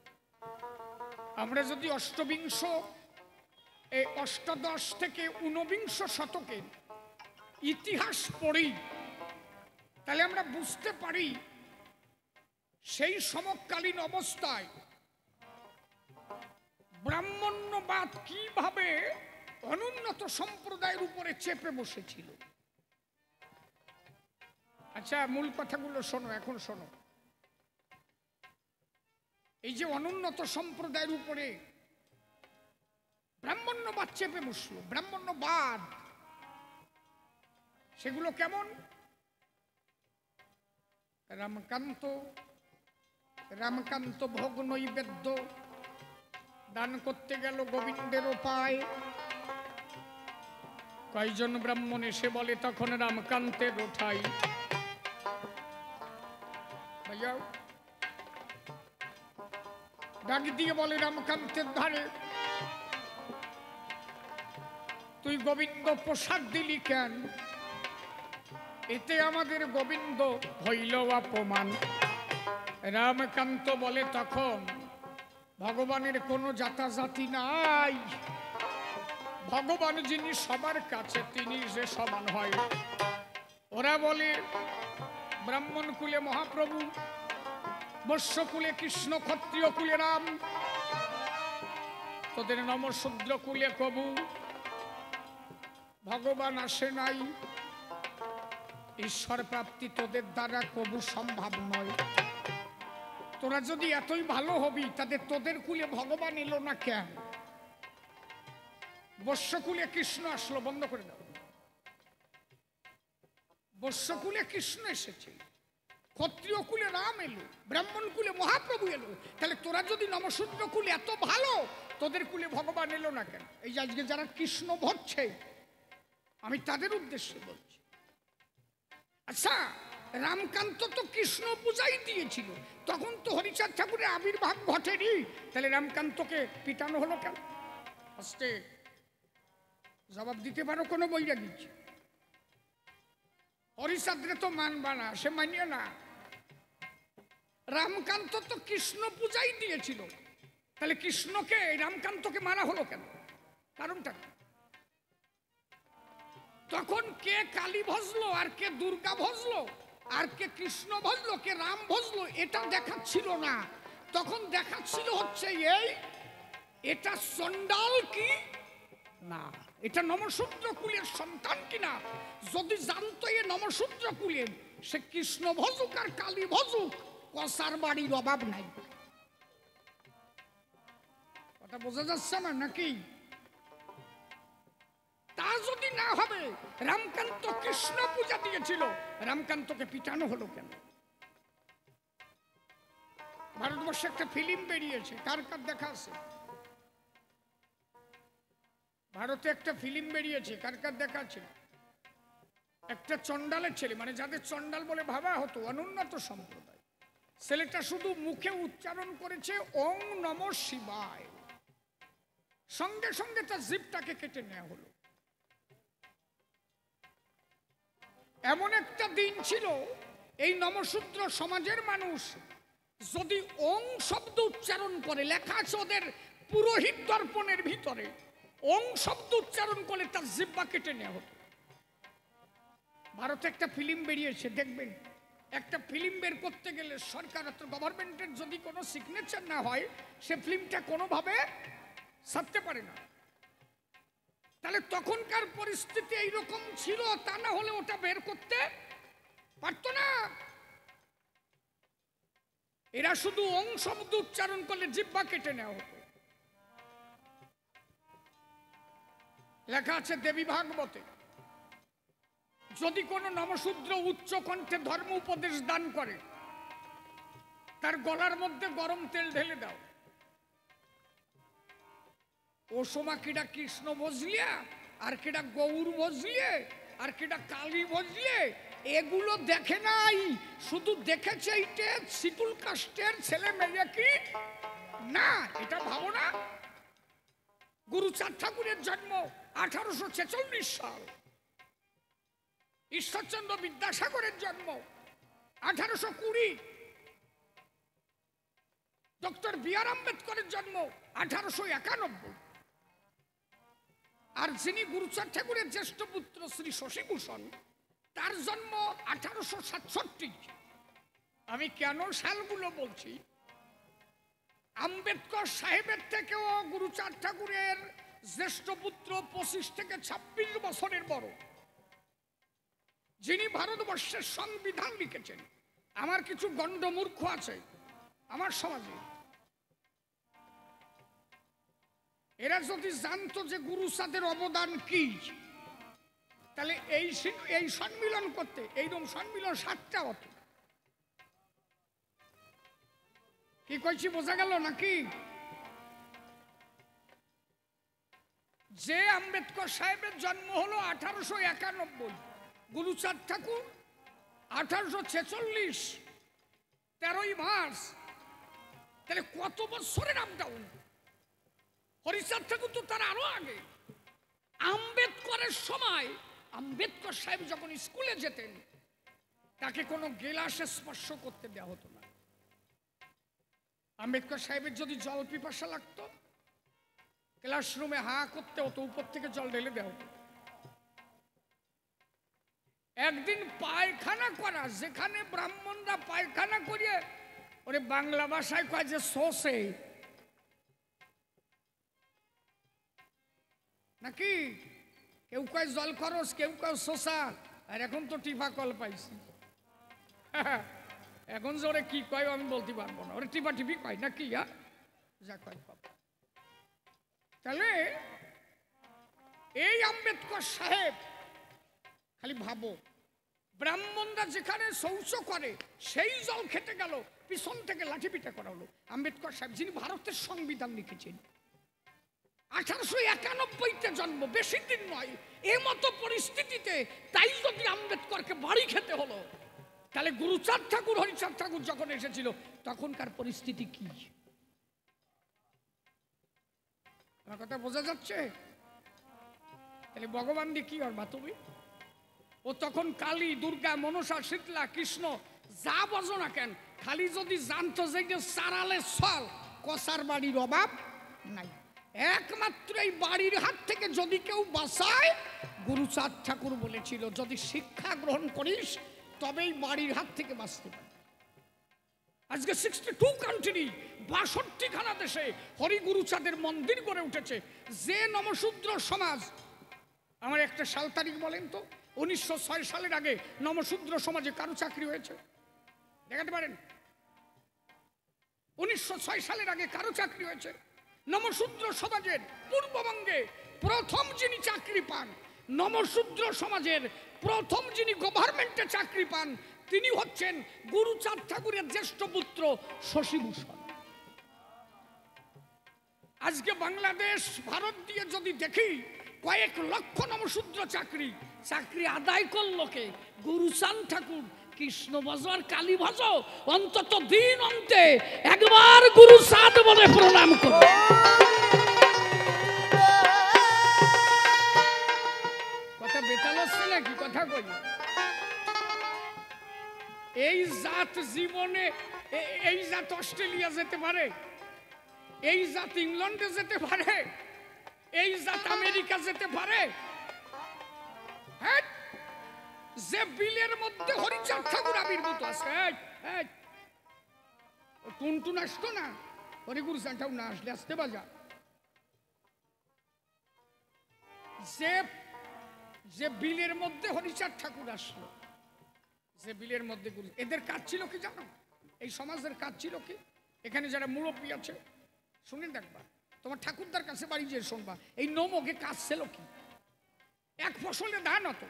আমরা যদি অষ্টবিংশ এই অষ্টাদশ থেকে ঊনবিংশ শতকের ইতিহাস পড়ি তাহলে আমরা বুঝতে পারি সেই সমকালীন অবস্থায় ব্রাহ্মণ্যবাদ কিভাবে অনুন্নত সম্প্রদায়ের উপরে চেপে বসেছিল। আচ্ছা, মূল কথাগুলো শোনো, এখন শোনো। এই যে অনুন্নত সম্প্রদায়ের উপরে ব্রাহ্মণ্যবাদ চেপে বসলো, ব্রাহ্মণ্যবাদ, সেগুলো কেমন? রামকান্ত ভোগ নৈবেদ্য দান করতে গেল গোবিন্দের উপায়। কয়জন ব্রাহ্মণ এসে বলে তখন রামকান্তের ওঠাই। ভাইয়া ডাক দিয়ে বলে রামকান্তের ধারে, তুই গোবিন্দ প্রসাদ দিলি কেন? এতে আমাদের গোবিন্দ হইল অপমান। রামকান্ত বলে তখন, ভগবানের কোনো জাতাজাতি নাই, ভগবান যিনি সবার কাছে তিনি যে সমান হয়। ওরা বলে ব্রাহ্মণ কুলে মহাপ্রভু, বৈশ্য কুলে কৃষ্ণ, ক্ষত্রিয় কুলে রাম, তোদের নমশূদ্র কুলে কবু ভগবান আসে নাই, ঈশ্বর প্রাপ্তি তোদের দ্বারা কবু সম্ভব নয়। তোরা যদি এতই ভালো হবি তাদের তোদের কুলে ভগবান এলো না কেন? বৈশ্য কুলে কৃষ্ণ আসলো, বন্ধ করে দাও। বৈশ্য কুলে কৃষ্ণ এসেছে, ক্ষত্রিয় কুলে রাম এলো, ব্রাহ্মণ কুলে মহাপ্রভু এলো, তাহলে তোরা যদি নমশূদ্র কুলে এত ভালো, তোদের কুলে ভগবান এলো না কেন? এই যে আজকে যারা কৃষ্ণ ভরছে আমি তাদের উদ্দেশ্যে বলছি। আচ্ছা, রামকান্ত তো কৃষ্ণ পূজাই দিয়েছিল, তখন তো হরিচাঁদ ঠাকুরের আবির্ভাব ঘটেনি, তাহলে রামকান্তকে পিটানো হলো কেন? আস্তে জবাব দিতে পারো কোনো বৈরাগী? হরিচাঁদরে তো মানবা না, সে মানিয়ে না। রামকান্ত তো কৃষ্ণ পূজাই দিয়েছিল, তাহলে কৃষ্ণকে রামকান্তকে মানা হলো কেন? কারণটা কি? তখন কে কালী ভজলো আর কে দুর্গা ভজলো, আর কে কৃষ্ণ ভজলো, কে রাম ভজলো, এটা দেখাচ্ছিল না। তখন দেখাচ্ছিল হচ্ছে এই, এটা চণ্ডাল কি না, এটা নমশূদ্র কুলের সন্তান কিনা। যদি জানতো এ নমশূদ্র কুলের, সে কৃষ্ণ ভজুক আর কালী ভজুক, কসার বাড়ির অভাব নাই। কথা বোঝা যাচ্ছে না নাকি? তা যদি না হবে, রামকান্ত কৃষ্ণ পূজা দিয়েছিল, রামকান্তকে পিটানো হলো কেন? ভারতবর্ষে একটা ফিল্ম বেরিয়েছে, কার কার দেখা আছে? ভারতে একটা ফিল্ম বেরিয়েছে, কার কার দেখা আছে? একটা চণ্ডালের ছেলে, মানে যাদের চণ্ডাল বলে ভাবা হতো, অনুন্নত সম্প্রদায়, ছেলেটা শুধু মুখে উচ্চারণ করেছে ওং নমঃ শিবায়, সঙ্গে সঙ্গে তার জিভটাকে কেটে নেওয়া হলো। এমন একটা দিন ছিল এই নমশূদ্র সমাজের মানুষ যদি ওং শব্দ উচ্চারণ করে, লেখা আছে ওদের পুরোহিত দর্পণের ভিতরে, ওং শব্দ উচ্চারণ করে তার জিহ্বা কেটে নেওয়া হতো। ভারতে একটা ফিল্ম বেরিয়েছে, দেখবেন। একটা ফিল্ম বের করতে গেলে সরকার অথবা গভর্নমেন্টের যদি কোনো সিগনেচার না হয়, সে ফিল্মটা কোনোভাবে ছাড়তে পারে না। তাহলে তখনকার পরিস্থিতি এইরকম ছিল, তা না হলে ওটা বের করতে পারতো না। এরা শুধু ওং শব্দ উচ্চারণ করলে জিহ্বা কেটে নেওয়া হতো। লেখা আছে দেবী ভাগবতে, যদি কোনো নমশূদ্র উচ্চ কণ্ঠে ধর্ম উপদেশ দান করে, তার গলার মধ্যে গরম তেল ঢেলে দাও। ও সমা কিডা কৃষ্ণ বজলিয়া, আর কিডা গৌর বজলিয়ে, আর কিডা কালী বজলিয়ে, এগুলো দেখে নাই, শুধু দেখেছে এইটে শীতুল কাষ্টের ছেলে মেয়ে কি না, এটা ভাবো না। গুরুচাঁদ ঠাকুরের জন্ম 1846 সাল, ঈশ্বরচন্দ্র বিদ্যাসাগরের জন্ম 1820, ডক্টর বি আর আম্বেদকরের জন্ম 1891, আর যিনি গুরুচাঁদ ঠাকুরের জ্যেষ্ঠ পুত্র শ্রী শশীভূষণ, তার জন্ম 1867। আমি কেন সালগুলো বলছি, আম্বেদকর সাহেবের থেকেও গুরুচাঁদ ঠাকুরের জ্যেষ্ঠ পুত্র 25 থেকে 26 বছরের বড়, যিনি ভারতবর্ষের সংবিধান লিখেছেন। আমার কিছু গণ্ডমূর্খ আছে আমার সমাজে, এরা যদি জানতো যে গুরুচাঁদের অবদান কি, তাহলে এই সম্মিলন করতে, এইরকম সম্মিলন 7টা হতো। কি কইছি বোঝা গেল নাকি? যে আম্বেদকর সাহেবের জন্ম হলো 1891, গুরুচাঁদ ঠাকুর 1846, 13ই মার্চ, তাহলে কত বছরের আপ ডাউন। হরিচাঁদ ঠাকুর তো তার আরো আগে। আম্বেদকরের সময় আম্বেদকর সাহেব যখন স্কুলে যেতেন, তাকে কোনো গেলাসে স্পর্শ করতে দেওয়া হতো না। আম্বেদকর সাহেবের যদি জল পিপাসা লাগতো, ক্লাসরুমে হা করতে হতো, উপর থেকে জল ঢেলে দেওয়া হতো। একদিন পায়খানা করা, যেখানে ব্রাহ্মণরা পায়খানা করিয়ে, ওরে বাংলা ভাষায় কয় যে সোসে নাকি, কেউ কয় জল খরচ, কেউ কয় শোষা, আর এখন তো টিপা কল পাইছি। এখন যে ওরে কি কয় আমি বলতে পারবো না, ওরে টিপা টিপি কয় না কি, যা কয় পাবো। তাহলে এই আম্বেদকর সাহেব, খালি ভাবো, ব্রাহ্মণরা যেখানে শৌচ করে সেই জল খেতে গেল, পিছন থেকে লাঠি পিটা করা হলো। আম্বেদকর সাহেব যিনি ভারতের সংবিধান লিখেছেন, 1891-তে জন্ম, বেশি দিন নয়। এই মতো পরিস্থিতিতে তাই যদি আম্বেদকরকে বাড়ি খেতে হলো, তাহলে গুরুচাঁদ ঠাকুর, হরিচাঁদ ঠাকুর যখন এসেছিল তখনকার পরিস্থিতি কি? আমার কথা বোঝা যাচ্ছে? তাহলে ভগবান দিয়ে কি করবা তুমি? ও তখন কালী, দুর্গা, মনসা, শীতলা, কৃষ্ণ যা বোঝো না কেন, খালি যদি জানতো যে সারালে সল, কসার বাড়ির অভাব নাই। একমাত্র এই বাড়ির হাত থেকে যদি কেউ বাঁচায়, গুরুচাঁদ ঠাকুর বলেছিল যদি শিক্ষা গ্রহণ করিস তবেই বাড়ির হাত থেকে বাঁচতে পারে। আজকে 62 কান্ট্রি, 62খানা দেশে হরি গুরুচাঁদের মন্দির গড়ে উঠেছে। যে নমশূদ্র সমাজ, আমার একটা সাল তারিখ বলেন তো, 1906 সালের আগে নমশূদ্র সমাজে কারো চাকরি হয়েছে? দেখাতে পারেন? 1906 সালের আগে কারো চাকরি হয়েছে? নমশূদ্র সমাজের পূর্ববঙ্গে প্রথম যিনি চাকরি পান, নমশূদ্র সমাজের প্রথম যিনি গভর্নমেন্টে চাকরি পান, তিনি হচ্ছেন গুরুচাঁদ ঠাকুরের জ্যেষ্ঠ পুত্র শশীভূষণ। আজকে বাংলাদেশ, ভারত দিয়ে যদি দেখি, কয়েক লক্ষ নমশূদ্র চাকরি আদায় করলো কে? গুরুচাঁদ ঠাকুর। কৃষ্ণ ভজ আর কালী ভজ, অন্তত দিন অন্তে একবার গুরুচাঁদ বলে প্রণাম করো। জাত অস্ট্রেলিয়া যেতে পারে, এই জাত ইংল্যান্ডে যেতে পারে, এই জাত আমেরিকা যেতে পারে? হ্যাঁ, যে বিলের মধ্যে হরিচাঁদ ঠাকুর আবির্ভূত আছে। টুনটুন আসতো না, হরিগুরু চাঁটাও না আসলে আসতে বাজা। যে বিলের মধ্যে হরিচাঁদ ঠাকুর আসলো, যে বিলের মধ্যে গুরু, এদের কাজ ছিল কি জানো? এই সমাজের কাজ ছিল কি? এখানে যারা মুরব্বী আছে শুনে দেখবা, তোমার ঠাকুরদার কাছে বাড়ি যেয়ে শুনবা এই নমকে কাজ ছিল কি। এক ফসলে ধান হতো,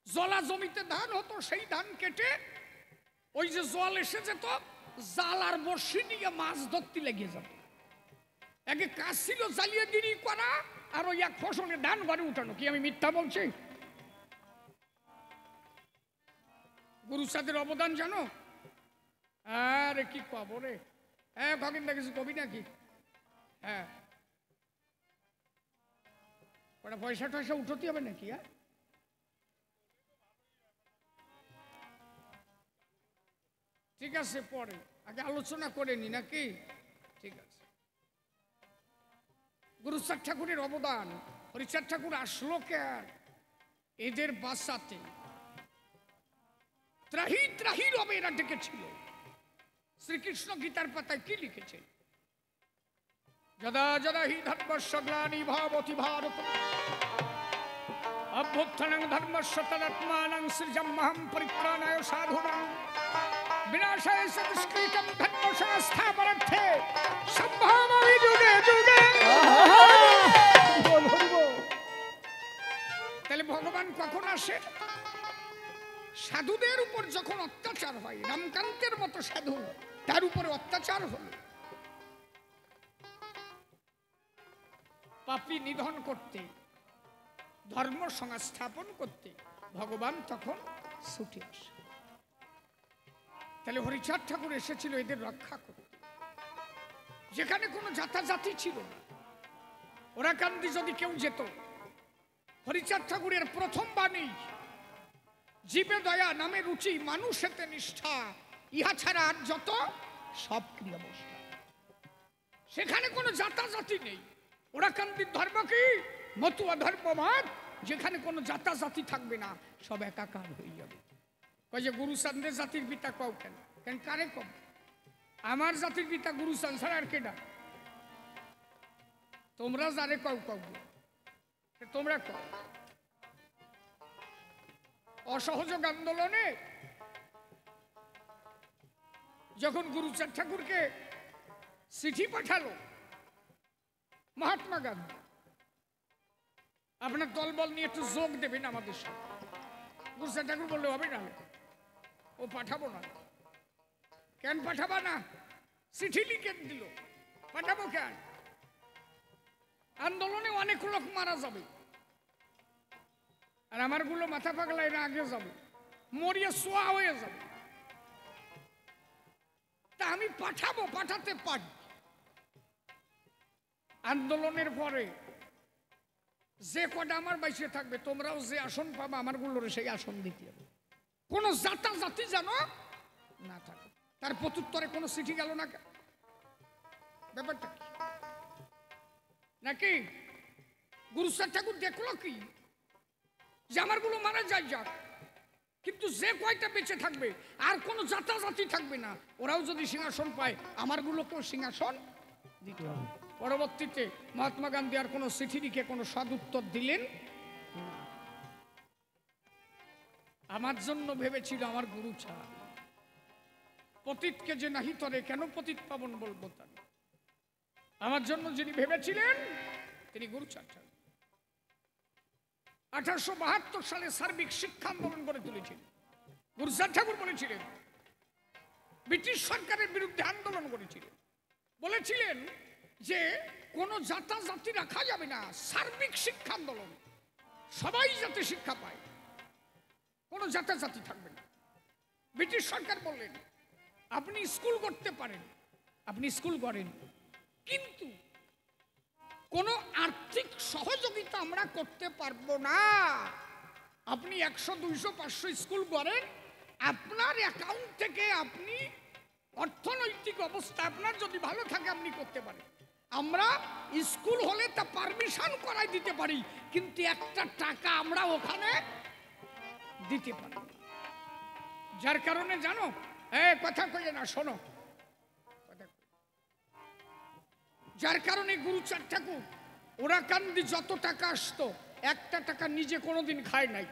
জলা জমিতে ধান হতো, সেই ধান কেটে ওই যে জল এসে যেত, জাল আর বর্ষি নিয়ে মাছ ধরতে লেগে যেত। আগে কাজ ছিল জ্বালিয়ে গিরি করা আর ওই এক ফসলে ধান ঘরে উঠানো। কি আমি মিথ্যা বলছি? গুরুচাঁদের অবদান জানো? আরে কি কব রে, হ্যাঁ খগেনদা কিছু কবি নাকি? হ্যাঁ, ওটা পয়সা টয়সা উঠতে হবে নাকি? হ্যাঁ, ঠিক আছে, পরে আগে আলোচনা করে নি নাকি? ঠিক আছে। গুরুচাঁদ ঠাকুরের অবদান, হরিচাঁদ ঠাকুর আসলো কেন? এদের বাঁচাতে। ত্রাহি ত্রাহি রবে এরা ডেকেছিল। শ্রীকৃষ্ণ গীতার পাতায় কি লিখেছে? যদা যদা হি ধর্মস্য গ্লানি ভাবতি ভারত অভ্যুত্থানং ধর্মস্য তদাত্মানং সৃজম্মহং পরিত্রাণায় সাধুনাং বিনাশায় চ দুষ্কৃতং ধর্ম সংস্থাপনার্থে সম্ভাবামি যুগে যুগে। তাহলে ভগবান কখন আসে? সাধুদের উপর যখন অত্যাচার হয়, রামকান্তের মতো সাধু, তার উপরে অত্যাচার হলো, পাপী নিধন করতে, ধর্ম সংস্থাপন করতে ভগবান তখন ছুটে আসে। তাহলে হরিচাঁদ ঠাকুর এসেছিল এদের রক্ষা করতে। যেখানে কোনো জাতাজাতি ছিল না, ওরা কান্দি যদি কেউ যেত, হরিচাঁদ ঠাকুরের প্রথম বাণী জীবে দয়া নামে রুচি মানুষেতে নিষ্ঠা ইহা ছাড়া আর যত সব ক্রিয়াবস্থা। সেখানে কোনো জাতাজাতি নেই। ওরা কান্দির ধর্ম কি? মতুয়া ধর্মমত। যেখানে কোনো জাতাজাতি থাকবে না, সব একাকার হয়ে যাবে। কয় যে গুরুচাঁদের জাতির পিতা কও কেন? কেন কারে কম? আমার জাতির পিতা গুরুচাঁদ ছাড়া আর কেডা? তোমরা যারে কও কও, তোমরা কও। অসহযোগ আন্দোলনে যখন গুরুচাঁদ ঠাকুরকে চিঠি পাঠালো মহাত্মা গান্ধী, আপনার দলবল নিয়ে একটু যোগ দেবেন আমাদের সাথে, গুরুচাঁদ ঠাকুর বললে হবে না, ও পাঠাবো না। কেন পাঠাবা না? চিঠি লিখে দিল, পাঠাবো কেন? আন্দোলনে অনেক লোক মারা যাবে, আর আমার গুলো মাথা পাগলা এরা আগে যাবে, মরিয়া সোয়া হয়ে যাবে। তা আমি পাঠাবো, পাঠাতে পারি। আন্দোলনের পরে যে কটা আমার বাইসে থাকবে, তোমরাও যে আসন পাবা আমার গুলোর সেই আসন দিতে হবে। কোন জাতি যেন না থাকে। তার প্রত্যুত্তরে কোনো চিঠি গেল না। ব্যাপারটা কি নাকি? গুরুচাঁদ ঠাকুর দেখলো কি যে আমার গুলো মারা যায় যাক, কিন্তু যে কয়টা বেঁচে থাকবে আর কোনো জাতি থাকবে না। ওরাও যদি সিংহাসন পায় আমার গুলোকেও সিংহাসন দিতে হবে। পরবর্তীতে মহাত্মা গান্ধী আর কোনো চিঠি লিখে কোনো সদুত্তর দিলেন না। আমার জন্য ভেবেছিল আমার গুরু ছাড়া। পতিতকে যে নাহি তরে কেন পতিত পাবন বলবো তার। আমার জন্য যিনি ভেবেছিলেন তিনি গুরুচাঁদ ঠাকুর। 1872 সালে সার্বিক শিক্ষা আন্দোলন করে তুলেছিলেন। গুরুচাঁদ ঠাকুর বলেছিলেন, ব্রিটিশ সরকারের বিরুদ্ধে আন্দোলন করেছিলেন। বলেছিলেন যে কোনো জাতি রাখা যাবে না, সার্বিক শিক্ষা আন্দোলন, সবাই যাতে শিক্ষা পায়, কোনো জাতি থাকবে না। ব্রিটিশ সরকার বললেন আপনি স্কুল করতে পারেন, আপনি স্কুল করেন, কিন্তু কোনো আর্থিক সহযোগিতা আমরা করতে পারবো না। আপনি 100, 200, 500 স্কুল করেন, আপনার অ্যাকাউন্ট থেকে আপনি অর্থনৈতিক অবস্থা আপনার যদি ভালো থাকে আপনি করতে পারেন। আমরা স্কুল হলে তা পারমিশন করাই দিতে পারি, কিন্তু একটা টাকা আমরা ওখানে দিতে পারি না। যার কারণে জানো, কথা কইলে না, শোনো, যার কারণে গুরুচাঁদ ঠাকুর ওরাকান্দি যত টাকা আসতো একটা টাকা নিজে কোনোদিন খায় নাই,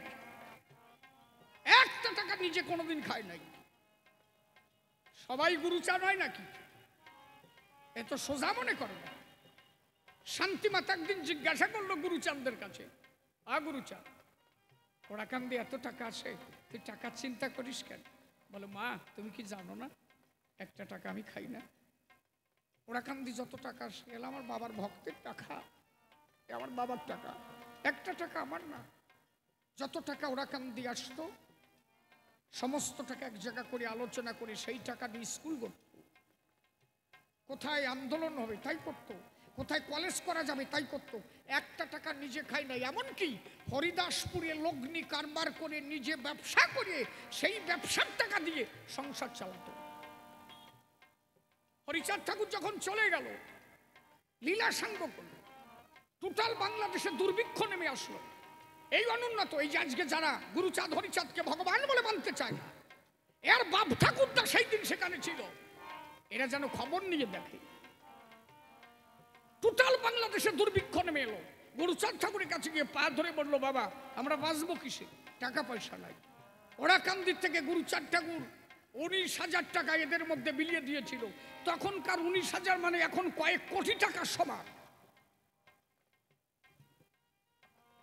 একটা টাকা নিজে কোনোদিন খায় নাই। সবাই গুরুচাঁদ হয় নাকি? এত সোজা মনে করো না। শান্তিমাতা একদিন জিজ্ঞাসা করলো গুরুচাঁদের কাছে, গুরুচাঁদ, ওরাকান্দি এত টাকা আসে, তুই টাকার চিন্তা করিস কেন? বলে, মা তুমি কি জানো না একটা টাকা আমি খাই না। ওরাকান্দি যত টাকা আসে গেল আমার বাবার ভক্তের টাকা, আমার বাবার টাকা, একটা টাকা আমার না। যত টাকা ওরাকান্দি আসতো সমস্ত টাকা এক জায়গা করে আলোচনা করে সেই টাকা দিয়ে স্কুল করত, কোথায় আন্দোলন হবে তাই করতো, কোথায় কলেজ করা যাবে তাই করত। একটা টাকা নিজে খাই নাই। এমনকি হরিদাসপুরে লগ্নি কারবার করে নিজে ব্যবসা করে সেই ব্যবসার টাকা দিয়ে সংসার চালাতো। হরিচাঁদ ঠাকুর যখন চলে গেল, লীলা সাঙ্গ করল, টোটাল বাংলাদেশে দুর্ভিক্ষ নেমে আসলো। এই অনুন্নত, এই যে আজকে যারা গুরুচাঁদ হরিচাঁদকে ভগবান বলে মানতে চায়, এর বাপ ঠাকুরটা সেই দিন সেখানে ছিল, এরা যেন খবর নিয়ে দেখে। টোটাল বাংলাদেশে দুর্ভিক্ষ নেমে এলো। গুরুচাঁদ ঠাকুরের কাছে গিয়ে পা ধরে বললো, বাবা আমরা বাঁচবো কিসে, টাকা পয়সা নাই। ওরাকান্দির থেকে গুরুচাঁদ ঠাকুর 19,000 টাকা এদের মধ্যে বিলিয়ে দিয়েছিল। তখনকার 19,000 মানে এখন কয়েক কোটি টাকার সমান।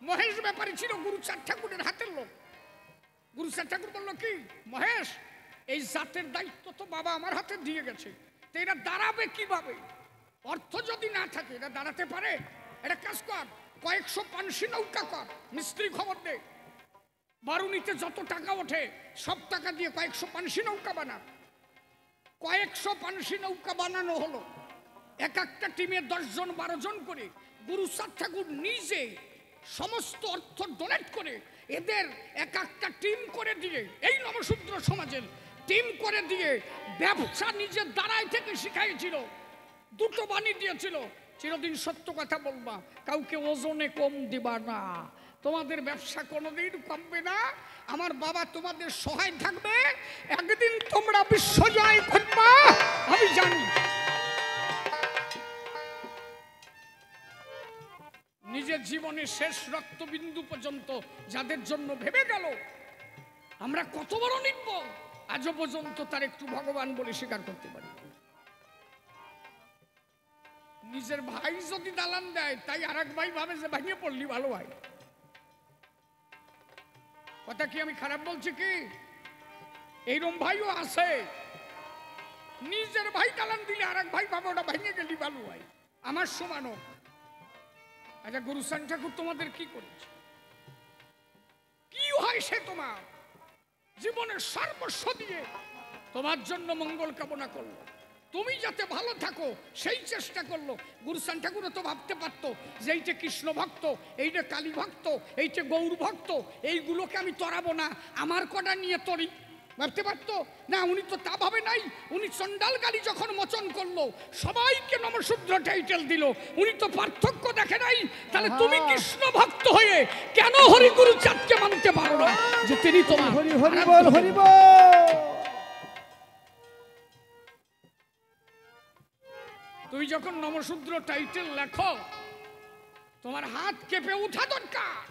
মহেশ ব্যাপারী ছিল গুরুচাঁদ ঠাকুরের হাতের লোক। গুরুচাঁদ ঠাকুর বলল, কি মহেশ, এই জাতের দায়িত্ব তো বাবা আমার হাতে দিয়ে গেছে, তো এরা দাঁড়াবে কিভাবে? অর্থ যদি না থাকে এরা দাঁড়াতে পারে? এটা কাজ কর, কয়েকশো পানসি নৌকা কর, মিস্ত্রি খবর দে, বারুনিতে যত টাকা ওঠে সব টাকা দিয়ে কয়েকশো পানসি নৌকা বানা। কয়েকশো পানসি নৌকা বানানো হলো। এক একটা টিমে 10 জন 12 জন করে গুরুচাঁদ ঠাকুর নিজে সমস্ত অর্থ ডোনেট করে এদের এক একটা টিম করে দিয়ে, এই নমশূদ্র সমাজের টিম করে দিয়ে ব্যবসা নিজের দ্বারাই থেকে শিখাইছিল। দুটো বাণী দিয়েছিল, চিরদিন সত্য কথা বলবা, কাউকে ওজনে কম দিবা না, তোমাদের ব্যবসা কোনোদিন কমবে না, আমার বাবা তোমাদের সহায় থাকবে, একদিন তোমরা বিশ্বজয় করবা আমি জানি। নিজের জীবনের শেষ রক্তবিন্দু পর্যন্ত যাদের জন্য ভেবে গেল, আমরা কত বড় নির্ভর, আজও পর্যন্ত তার একটু ভগবান বলে স্বীকার করতে পারি। নিজের ভাই যদি দালান দেয়, তাই আর এক ভাই ভাবে যে ভেঙে পড়লি ভালো হয়। কথা কি আমি খারাপ বলছি কি? এইরকম ভাইও আছে, নিজের ভাই দালান দিলে আর এক ভাই ভাবে ওটা ভেঙে গেলি ভালো হয়, আমার সমানও। আচ্ছা, গুরুচাঁদ ঠাকুর তোমাদের কি করেছে? কি হয় সে তোমার জীবনের সর্বস্ব দিয়ে তোমার জন্য মঙ্গল কামনা করলো, তুমি যাতে ভালো থাকো সেই চেষ্টা করলো। গুরুচাঁদ ঠাকুরও তো ভাবতে পারতো যে এইটা কৃষ্ণ ভক্ত, এইটা কালী ভক্ত, এইটা গৌর ভক্ত, এইগুলোকে আমি তরাবো না, আমার কটা নিয়ে তরি, ভাবতে পারতো না? উনি তো তা ভাবে নাই। উনি চন্ডাল গালি যখন মোচন করলো সবাইকে নমশূদ্র টাইটেল দিল, উনি তো পার্থক্য দেখে নাই। তাহলে তুমি কৃষ্ণ ভক্ত হয়ে কেন হরি গুরুচাঁদকে মানতে পারো না যে তিনি তোমার? হরি হরি বল, হরি বল। তুমি যখন নমশূদ্র টাইটেল লেখো, তোমার হাত কেঁপে উঠা দরকার।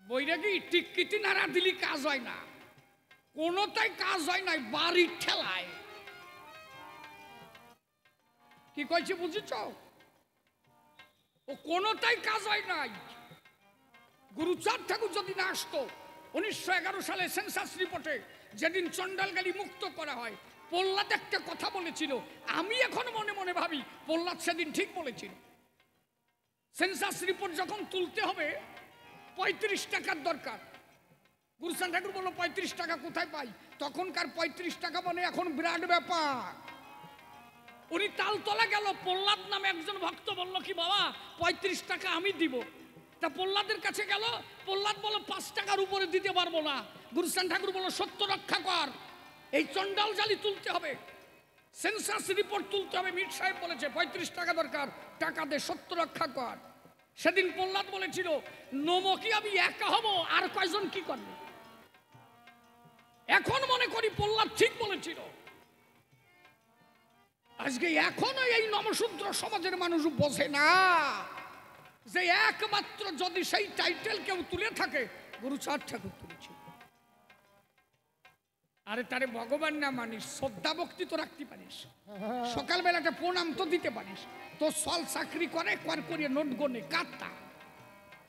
বৈরাগী টিকিটি নাড়া দিলি কাজ হয় না, কোনটাই কাজ হয় নাই, বাড়ির ঠেলায়। কি কইছি বুঝেছ? ও কোনটাই কাজ হয় নাই। গুরুচাঁদ ঠাকুর যদি না আসতো, 1911 সালে সেন্সাস রিপোর্টে যেদিন চন্ডালগালি মুক্ত করা হয়, প্রহ্লাদ একটা কথা বলেছিল, আমি এখন মনে মনে ভাবি প্রহ্লাদ সেদিন ঠিক বলেছিল। সেন্সাস রিপোর্ট যখন তুলতে হবে 35 টাকার দরকার। গুরুচাঁদ ঠাকুর বললো 35 টাকা কোথায় পাই? তখনকার 35 টাকা মানে এখন বিরাট ব্যাপার। উনি তালতলা গেল, প্রহ্লাদ নামে একজন ভক্ত বলল, কি বাবা 35 টাকা আমি দিব। তা প্রহ্লাদের কাছে গেল, প্রহ্লাদ বলল 5 টাকার উপরে দিতে পারবো না। গুরুচাঁদ ঠাকুর বলল, সত্য রক্ষা কর, এই চন্ডাল জালি তুলতে হবে, সেন্সাস রিপোর্ট তুলতে হবে। মীর সাহেব বলেছে 35 টাকা দরকার, টাকা দে, সত্য রক্ষা কর। সেদিন প্রহ্লাদ বলেছিল নমকি আমি একা হব, আর কয়জন কি করবে? এখন মনে করি প্রহ্লাদ ঠিক বলেছিল। আজকে এখনো এই নমশূদ্র সমাজের মানুষ বোঝে না যে একমাত্র যদি সেই টাইটেল কেউ তুলে থাকে গুরুচাঁদ ঠাকুর তুলেছিল। আরে তারে ভগবান না মানিস, শ্রদ্ধা ভক্তি তো রাখতে পারিস, সকালবেলাটা প্রণাম তো দিতে পারিস, তো সল চাকরি করে কর করিয়ে নোট গনে কাটতা,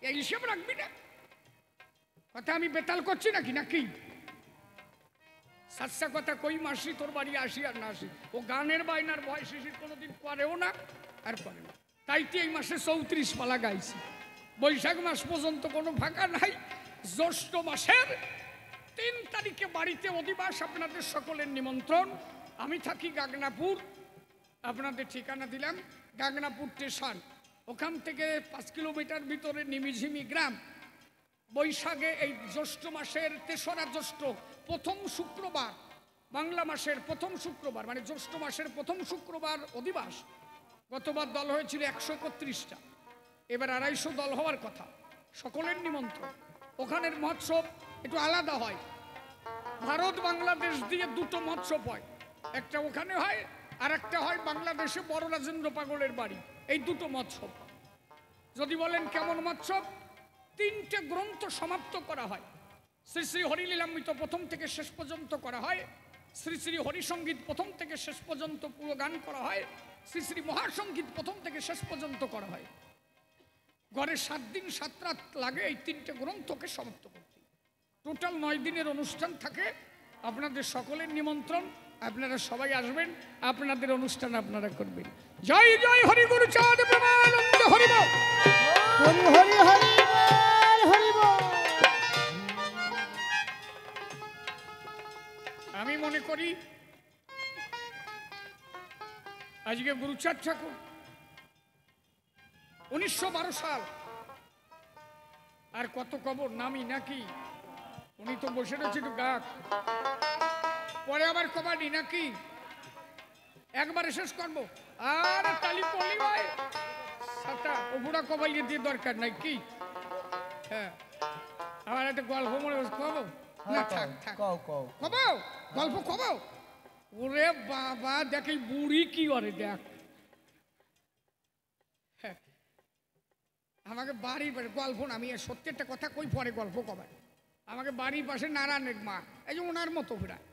এই হিসেব রাখবি না? কথা আমি বেতাল করছি নাকি নাকি? সাচ্চা কথা কই মাসি তোর বাড়ি আসি আর না আসি, ও গানের বাইনার ভয় শিশির কোনোদিন করেও না আর করে না। তাই তো এই মাসে 34 পালা গাইছি। বৈশাখ মাস পর্যন্ত কোনো ফাঁকা নাই। জ্যৈষ্ঠ মাসের 3 তারিখে বাড়িতে অধিবাস, আপনাদের সকলের নিমন্ত্রণ। আমি থাকি গাগনাপুর, আপনাদের ঠিকানা দিলাম গাগনাপুর স্টেশন। ওখান থেকে 5 কিলোমিটার ভিতরে নিমিঝিমি গ্রাম। বৈশাখে এই জ্যৈষ্ঠ মাসের 3রা জ্যৈষ্ঠ প্রথম শুক্রবার, বাংলা মাসের প্রথম শুক্রবার, মানে জ্যৈষ্ঠ মাসের প্রথম শুক্রবার অধিবাস। গতবার দল হয়েছিল 131টা, এবার 250 দল হওয়ার কথা। সকলের নিমন্ত্রণ। ওখানের মহোৎসব একটু আলাদা হয়। ভারত বাংলাদেশ দিয়ে 2টো মহোৎসব হয়, একটা ওখানে হয় আর একটা হয় বাংলাদেশে বড় রাজেন্দ্র পাগলের বাড়ি। এই 2টো মহোৎসব। যদি বলেন কেমন মহোৎসব, 3টে গ্রন্থ সমাপ্ত করা হয়। শ্রী শ্রী হরিলীলামৃত প্রথম থেকে শেষ পর্যন্ত করা হয়, শ্রী শ্রী হরিসঙ্গীত প্রথম থেকে শেষ পর্যন্ত পুরো গান করা হয়, শ্রী শ্রী মহাসঙ্গীত প্রথম থেকে শেষ পর্যন্ত করা হয়। ঘরে 7 দিন 7 রাত লাগে এই 3টে গ্রন্থকে সমাপ্ত করতে। টোটাল 9 দিনের অনুষ্ঠান থাকে। আপনাদের সকলের নিমন্ত্রণ, আপনারা সবাই আসবেন, আপনাদের অনুষ্ঠান আপনারা করবেন। জয় জয় হরি গুরু চাঁদ প্রেমানন্দ হরি বল, হরি হরি হরি বল, হরি বল। আমি মনে করি আজকে গুরুচাঁদ ঠাকুর 1912 সাল, আর কত কবর নামি নাকি? উনি তো বসে রয়েছে একটু গাক, পরে আবার কবাডি নাকি? একবারে শেষ করবো। আর তালি পলি ভাই সাতা ও বুড়া কবাইয়ে দিয়ে দরকার নাই কি? হ্যাঁ, আমার একটা গল্প মনে কব না? থাক থাক, কব গল্প কব। ওরে বাবা, দেখ এই বুড়ি কি করে দেখ। হ্যাঁ, আমাকে বাড়ির পাশে গল্প না, আমি সত্যি একটা কথা কই, পরে গল্প কবার। আমাকে বাড়ির পাশে নারায়ণের মা, এই যে ওনার মতো প্রায়।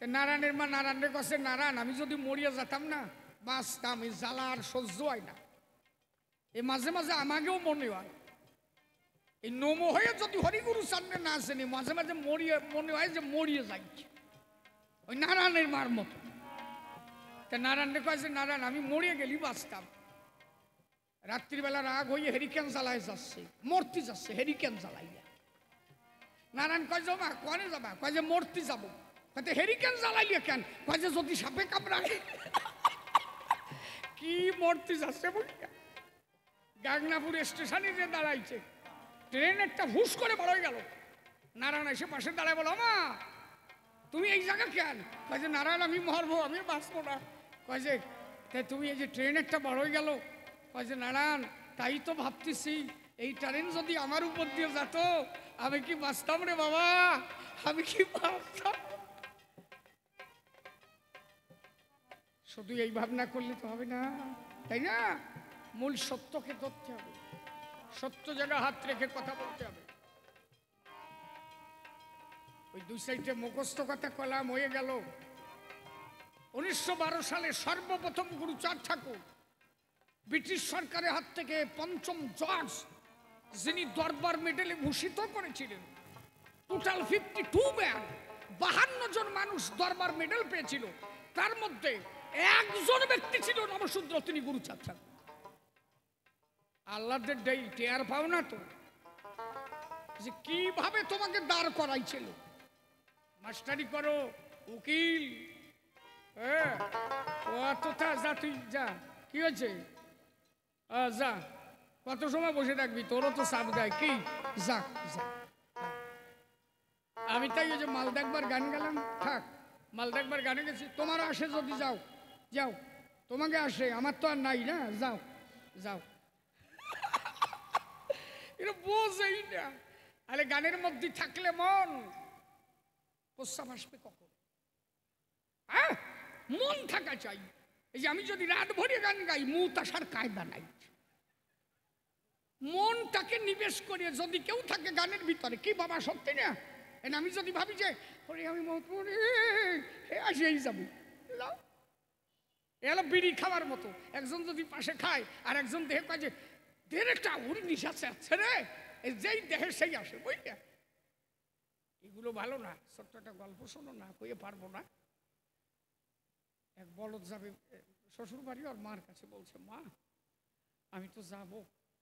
নারায়ণের মা নারায়ণের কাছে, নারায়ণ আমি যদি মরিয়া যেতাম না, বাঁচতাম, এই জ্বালা আর সহ্য হয় না। এই মাঝে মাঝে আমাকেও মনে হয় এই নমো হয়ে যদি হরিগুরু সামনে না আসেনি, মাঝে মাঝে মরিয়ে মনে হয় যে মরিয়ে যাচ্ছে ওই নারায়ণের মার মতো। তা নারায়ণের কাছে, নারায়ণ আমি মরিয়ে গেলি বাঁচতাম। রাত্রিবেলা রাগ হয়ে হেরিকেন জ্বালায় যাচ্ছে, মূর্তি যাচ্ছে হেরিকেন জ্বালাইয়া। নারায়ণ কয় যাবা, কনে যাবা? কয় যে মূর্তি যাবো। কয় হেরিকেন জ্বালাইলে কেন? কয় যে যদি সাপে কামড়ায়। কি মূর্তি যাচ্ছে বুঝা। গাগনাপুর স্টেশনে যে দাঁড়াইছে, ট্রেন একটা হুশ করে বড় হয়ে গেল। নারায়ণ এসে পাশে দাঁড়ায় বলো, মা তুমি এই জায়গা কেন? কয় যে নারায়ণ আমি মরবো, আমি বাঁচবো না। কয় যে তাই তুমি এই যে ট্রেন একটা বড় হয়ে গেল। কয় যে নারায়ণ তাই তো ভাবতেছি, এই ট্রেন যদি আমার উপর দিয়ে যেত আমি কি বাঁচতাম রে বাবা, আমি কি বাঁচতাম? শুধু এই ভাবনা করলে তো হবে না, তাই না? মূল সত্যকে ধরতে হবে, সত্য জায়গা হাত রেখে কথা বলতে হবে। ওই 2 সাইডে মুখস্থ কথা কলাম হয়ে গেল। 1912 সালে সর্বপ্রথম গুরুচাঁদ ঠাকুর ব্রিটিশ সরকারের হাত থেকে 5ম জর্জ, যিনি দরবার মেডেলে ভূষিত করেছিলেন। টোটাল 52 ম্যান, 52 জন মানুষ দরবার মেডেল পেয়েছিল। তার মধ্যে একজন ব্যক্তি ছিল নমশূদ্র, তিনি গুরুচাঁদ ঠাকুর। আল্লাহদের দেই টের পাও না তো যে কিভাবে তোমাকে দাঁড় করাইছিল। মাস্টারি করো, উকিল, হ্যাঁ অতটা যা, তুই যা, কি হয়েছে যা, কত সময় বসে থাকবি, তোরও তো চাপ দেয় কি, যা যা। আমি তাই ওই যে মালদা একবার গান গেলাম, থাক মালদা একবার গানে গেছি, তোমার আসে যদি যাও যাও, তোমাকে আসে, আমার তো আর নাই না, যাও যাও। এটা বোঝেই না। আরে গানের মধ্যে থাকলে মন প্রস্তাব আসবে কখন? হ্যাঁ, মন থাকা চাই। এই যে আমি যদি রাত ভরে গান গাই, মুত আসার কায়দা নাই। মনটাকে নিবেশ করে যদি কেউ থাকে গানের ভিতরে, কি বাবা সত্যি না, আমি যদি ভাবি যে ওরে আমি আসেই যাবো, এলো বিড়ি খাওয়ার মতো, একজন যদি পাশে খায় আর একজন দেহে কয় যে দেহের একটা উড়ি নিশা আছে রে, যেই দেহে সেই আসে, বুঝলে? এগুলো ভালো না। ছোট্ট একটা গল্প শোনো না, কইয়ে পারবো না। এক বলদ যাবে শ্বশুর বাড়ি, আর মার কাছে বলছে, মা আমি তো যাবো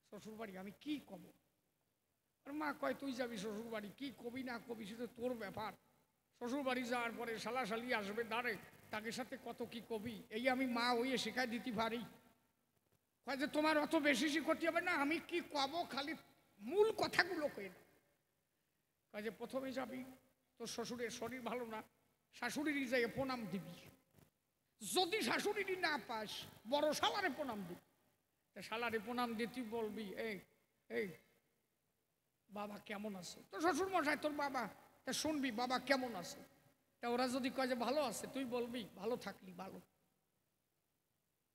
শ্বশুর বাড়ি, আমি কি কব? আর মা কয়, তুই যাবি শ্বশুর বাড়ি, কি কবি না কবি সেটা তোর ব্যাপার। শ্বশুর বাড়ি যাওয়ার পরে শালাশালি আসবে দাঁড়ে, তাকে সাথে কত কি কবি, এই আমি মা হইয়ে শেখাই দিতে পারি। কয় যে তোমার অত বেশি শিখতে হবে না, আমি কি কব খালি মূল কথাগুলো কই না। কয় যে প্রথমে যাবি, তোর শ্বশুরের শরীর ভালো না, শাশুড়িরই যাই প্রণাম দিবি, যদি শাশুড়িরই না পাস বড় শালারে প্রণাম দিবি। শালারে প্রণাম দিয়ে তুই বলবি, এই এই বাবা কেমন আছে? তোর শ্বশুর মশাই তোর বাবা, তা শুনবি বাবা কেমন আছে। তা ওরা যদি কয় যে ভালো আছে, তুই বলবি ভালো থাকলি ভালো।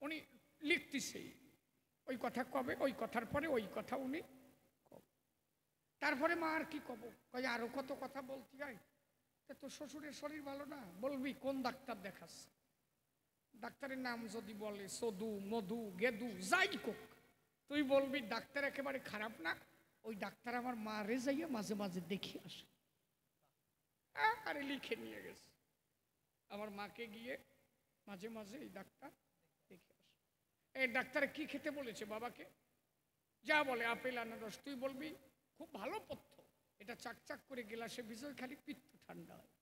উনি লিখতেছে ওই কথা কবে, ওই কথার পরে ওই কথা উনি কব। তারপরে মা আর কি কব, কয় আরো কত কথা বলতে হয়। তা তোর শ্বশুরের শরীর ভালো না, বলবি কোন ডাক্তার দেখাস। ডাক্তারের নাম যদি বলে সদু মধু গেদু যাই কোক, তুই বলবি ডাক্তার একেবারে খারাপ না, ওই ডাক্তার আমার মা রে যাইয়া মাঝে মাঝে দেখে আসে। আরে লিখে নিয়ে গেছে, আমার মাকে গিয়ে মাঝে মাঝে এই ডাক্তার দেখে আসে। এই ডাক্তার কি খেতে বলেছে বাবাকে? যা বলে আপেল আনারস, তুই বলবি খুব ভালো পথ্য, এটা চাকচাক করে গেলাসে বিজয় খালি পিত্ত ঠান্ডা হয়,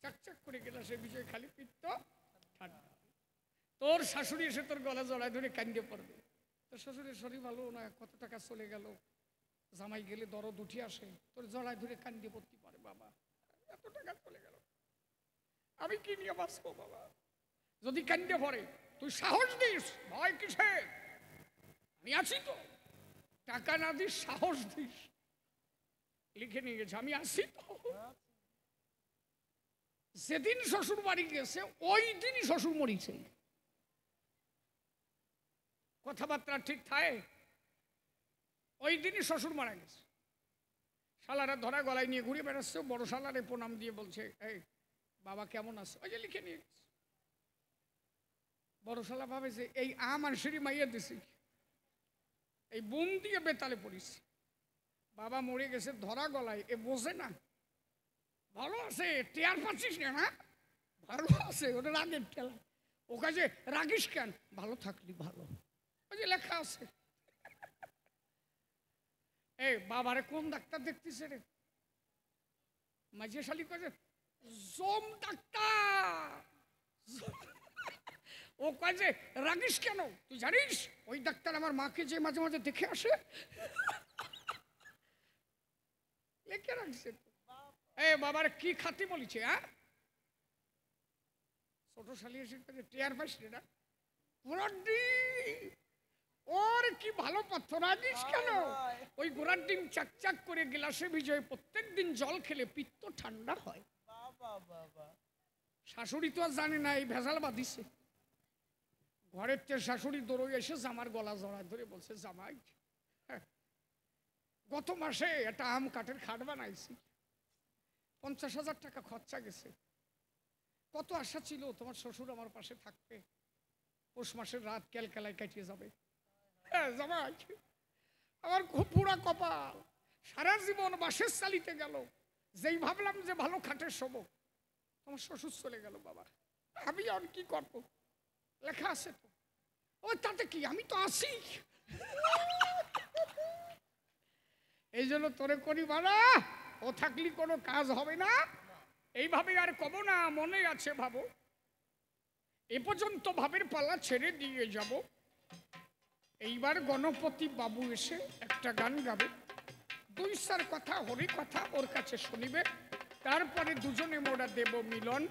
চাকচাক করে গেলাসে বিজয় খালি পিত্ত ঠান্ডা। তোর শাশুড়ি এসে তোর গলা জড়ায় ধরে কান্দে পড়বে, তোর শ্বশুরের শরীর ভালো না, কত টাকা চলে গেল, জামাই গেলে দরদ উঠে আসে, তোর জড়ায় ধরে কান্দে পড়তে পারে, বাবা এত টাকা চলে গেল, আমি কি নিয়ে বাঁচবো বাবা। যদি কান্দে পড়ে তুই সাহস দিস, ভয় কিসে, আমি আছি তো, টাকা না দিস সাহস দিস, লিখে নিয়ে গেছে আমি আছি তো। যেদিন শ্বশুর বাড়ি গেছে ওই দিনই শ্বশুর মরিছে। কথাবার্তা ঠিক থাকে, ওই দিনই শ্বশুর মারা গেছে। শালারা ধরা গলায় নিয়ে ঘুরে বেড়াচ্ছে, বড় শালারে প্রণাম দিয়ে বলছে, এই বাবা কেমন আছে, ওই যে লিখে নিয়ে গেছে। বড় শালা ভাবে যে এই আমার সিঁড়ি মাইয়া দিছি, এই বুম দিয়ে বেতালে পড়িস, বাবা মরে গেছে ধরা গলায়, এ বোঝে না, ভালো আছে টেয়ার পাচ্ছিস না, না ভালো আছে, ওটা রাগের খেলা, ও কাজে রাগিস কেন, ভালো থাকলি ভালো, ওই যে লেখা আছে। এই বাবারে কোন ডাক্তার দেখতেছে রে, মাঝে শালি কাজে জম ডাক্তার, ও কাজে রাগিস কেন, তুই জানিস ওই ডাক্তার আমার মাকে যে মাঝে মাঝে দেখে আসে, লেখে রাখছে। এই বাবার কি খাতি বলিছে, হ্যাঁ ছোট শালি এসে টেয়ার পাইস না, ওর কি ভালো পাথর রাগিস কেন, ওই গোড়ার ডিম চাকচাক করে গ্লাসে ভিজয়ে প্রত্যেক দিন জল খেলে পিত্ত ঠান্ডা হয়। শাশুড়ি তো আর জানে না এই ভেজাল বাঁধিছে। ঘরের তে শাশুড়ি দৌড়ে এসে জামার গলা জড়ায় ধরে বলছে, জামাই গত মাসে একটা আম কাঠের খাট বানাইছি, 50,000 টাকা খরচা গেছে, কত আশা ছিল তোমার শ্বশুর আমার পাশে থাকবে, পৌষ মাসের রাত ক্যালকালায় কাটিয়ে যাবে। জামাই আমার খুব পুরা কপাল, সারা জীবন বাসের চালিতে গেল, যেই ভাবলাম যে ভালো খাটের শোবো, তোমার শ্বশুর চলে গেল, বাবা আমি আর কি করবো, লেখা আছে তো, ও তাতে কি আমি তো আছি। এই জন্য তোরে করি বাবা, ও থাকলি কোনো কাজ হবে না, এইভাবে আর কব না, মনে আছে ভাবো, এ পর্যন্ত ভাবের পালা ছেড়ে দিয়ে যাব, এইবার গণপতি বাবু এসে একটা গান গাবে, 2 সার কথা হরি কথা ওর কাছে শুনিবে, তারপরে দুজনে মোরা দেব মিলন।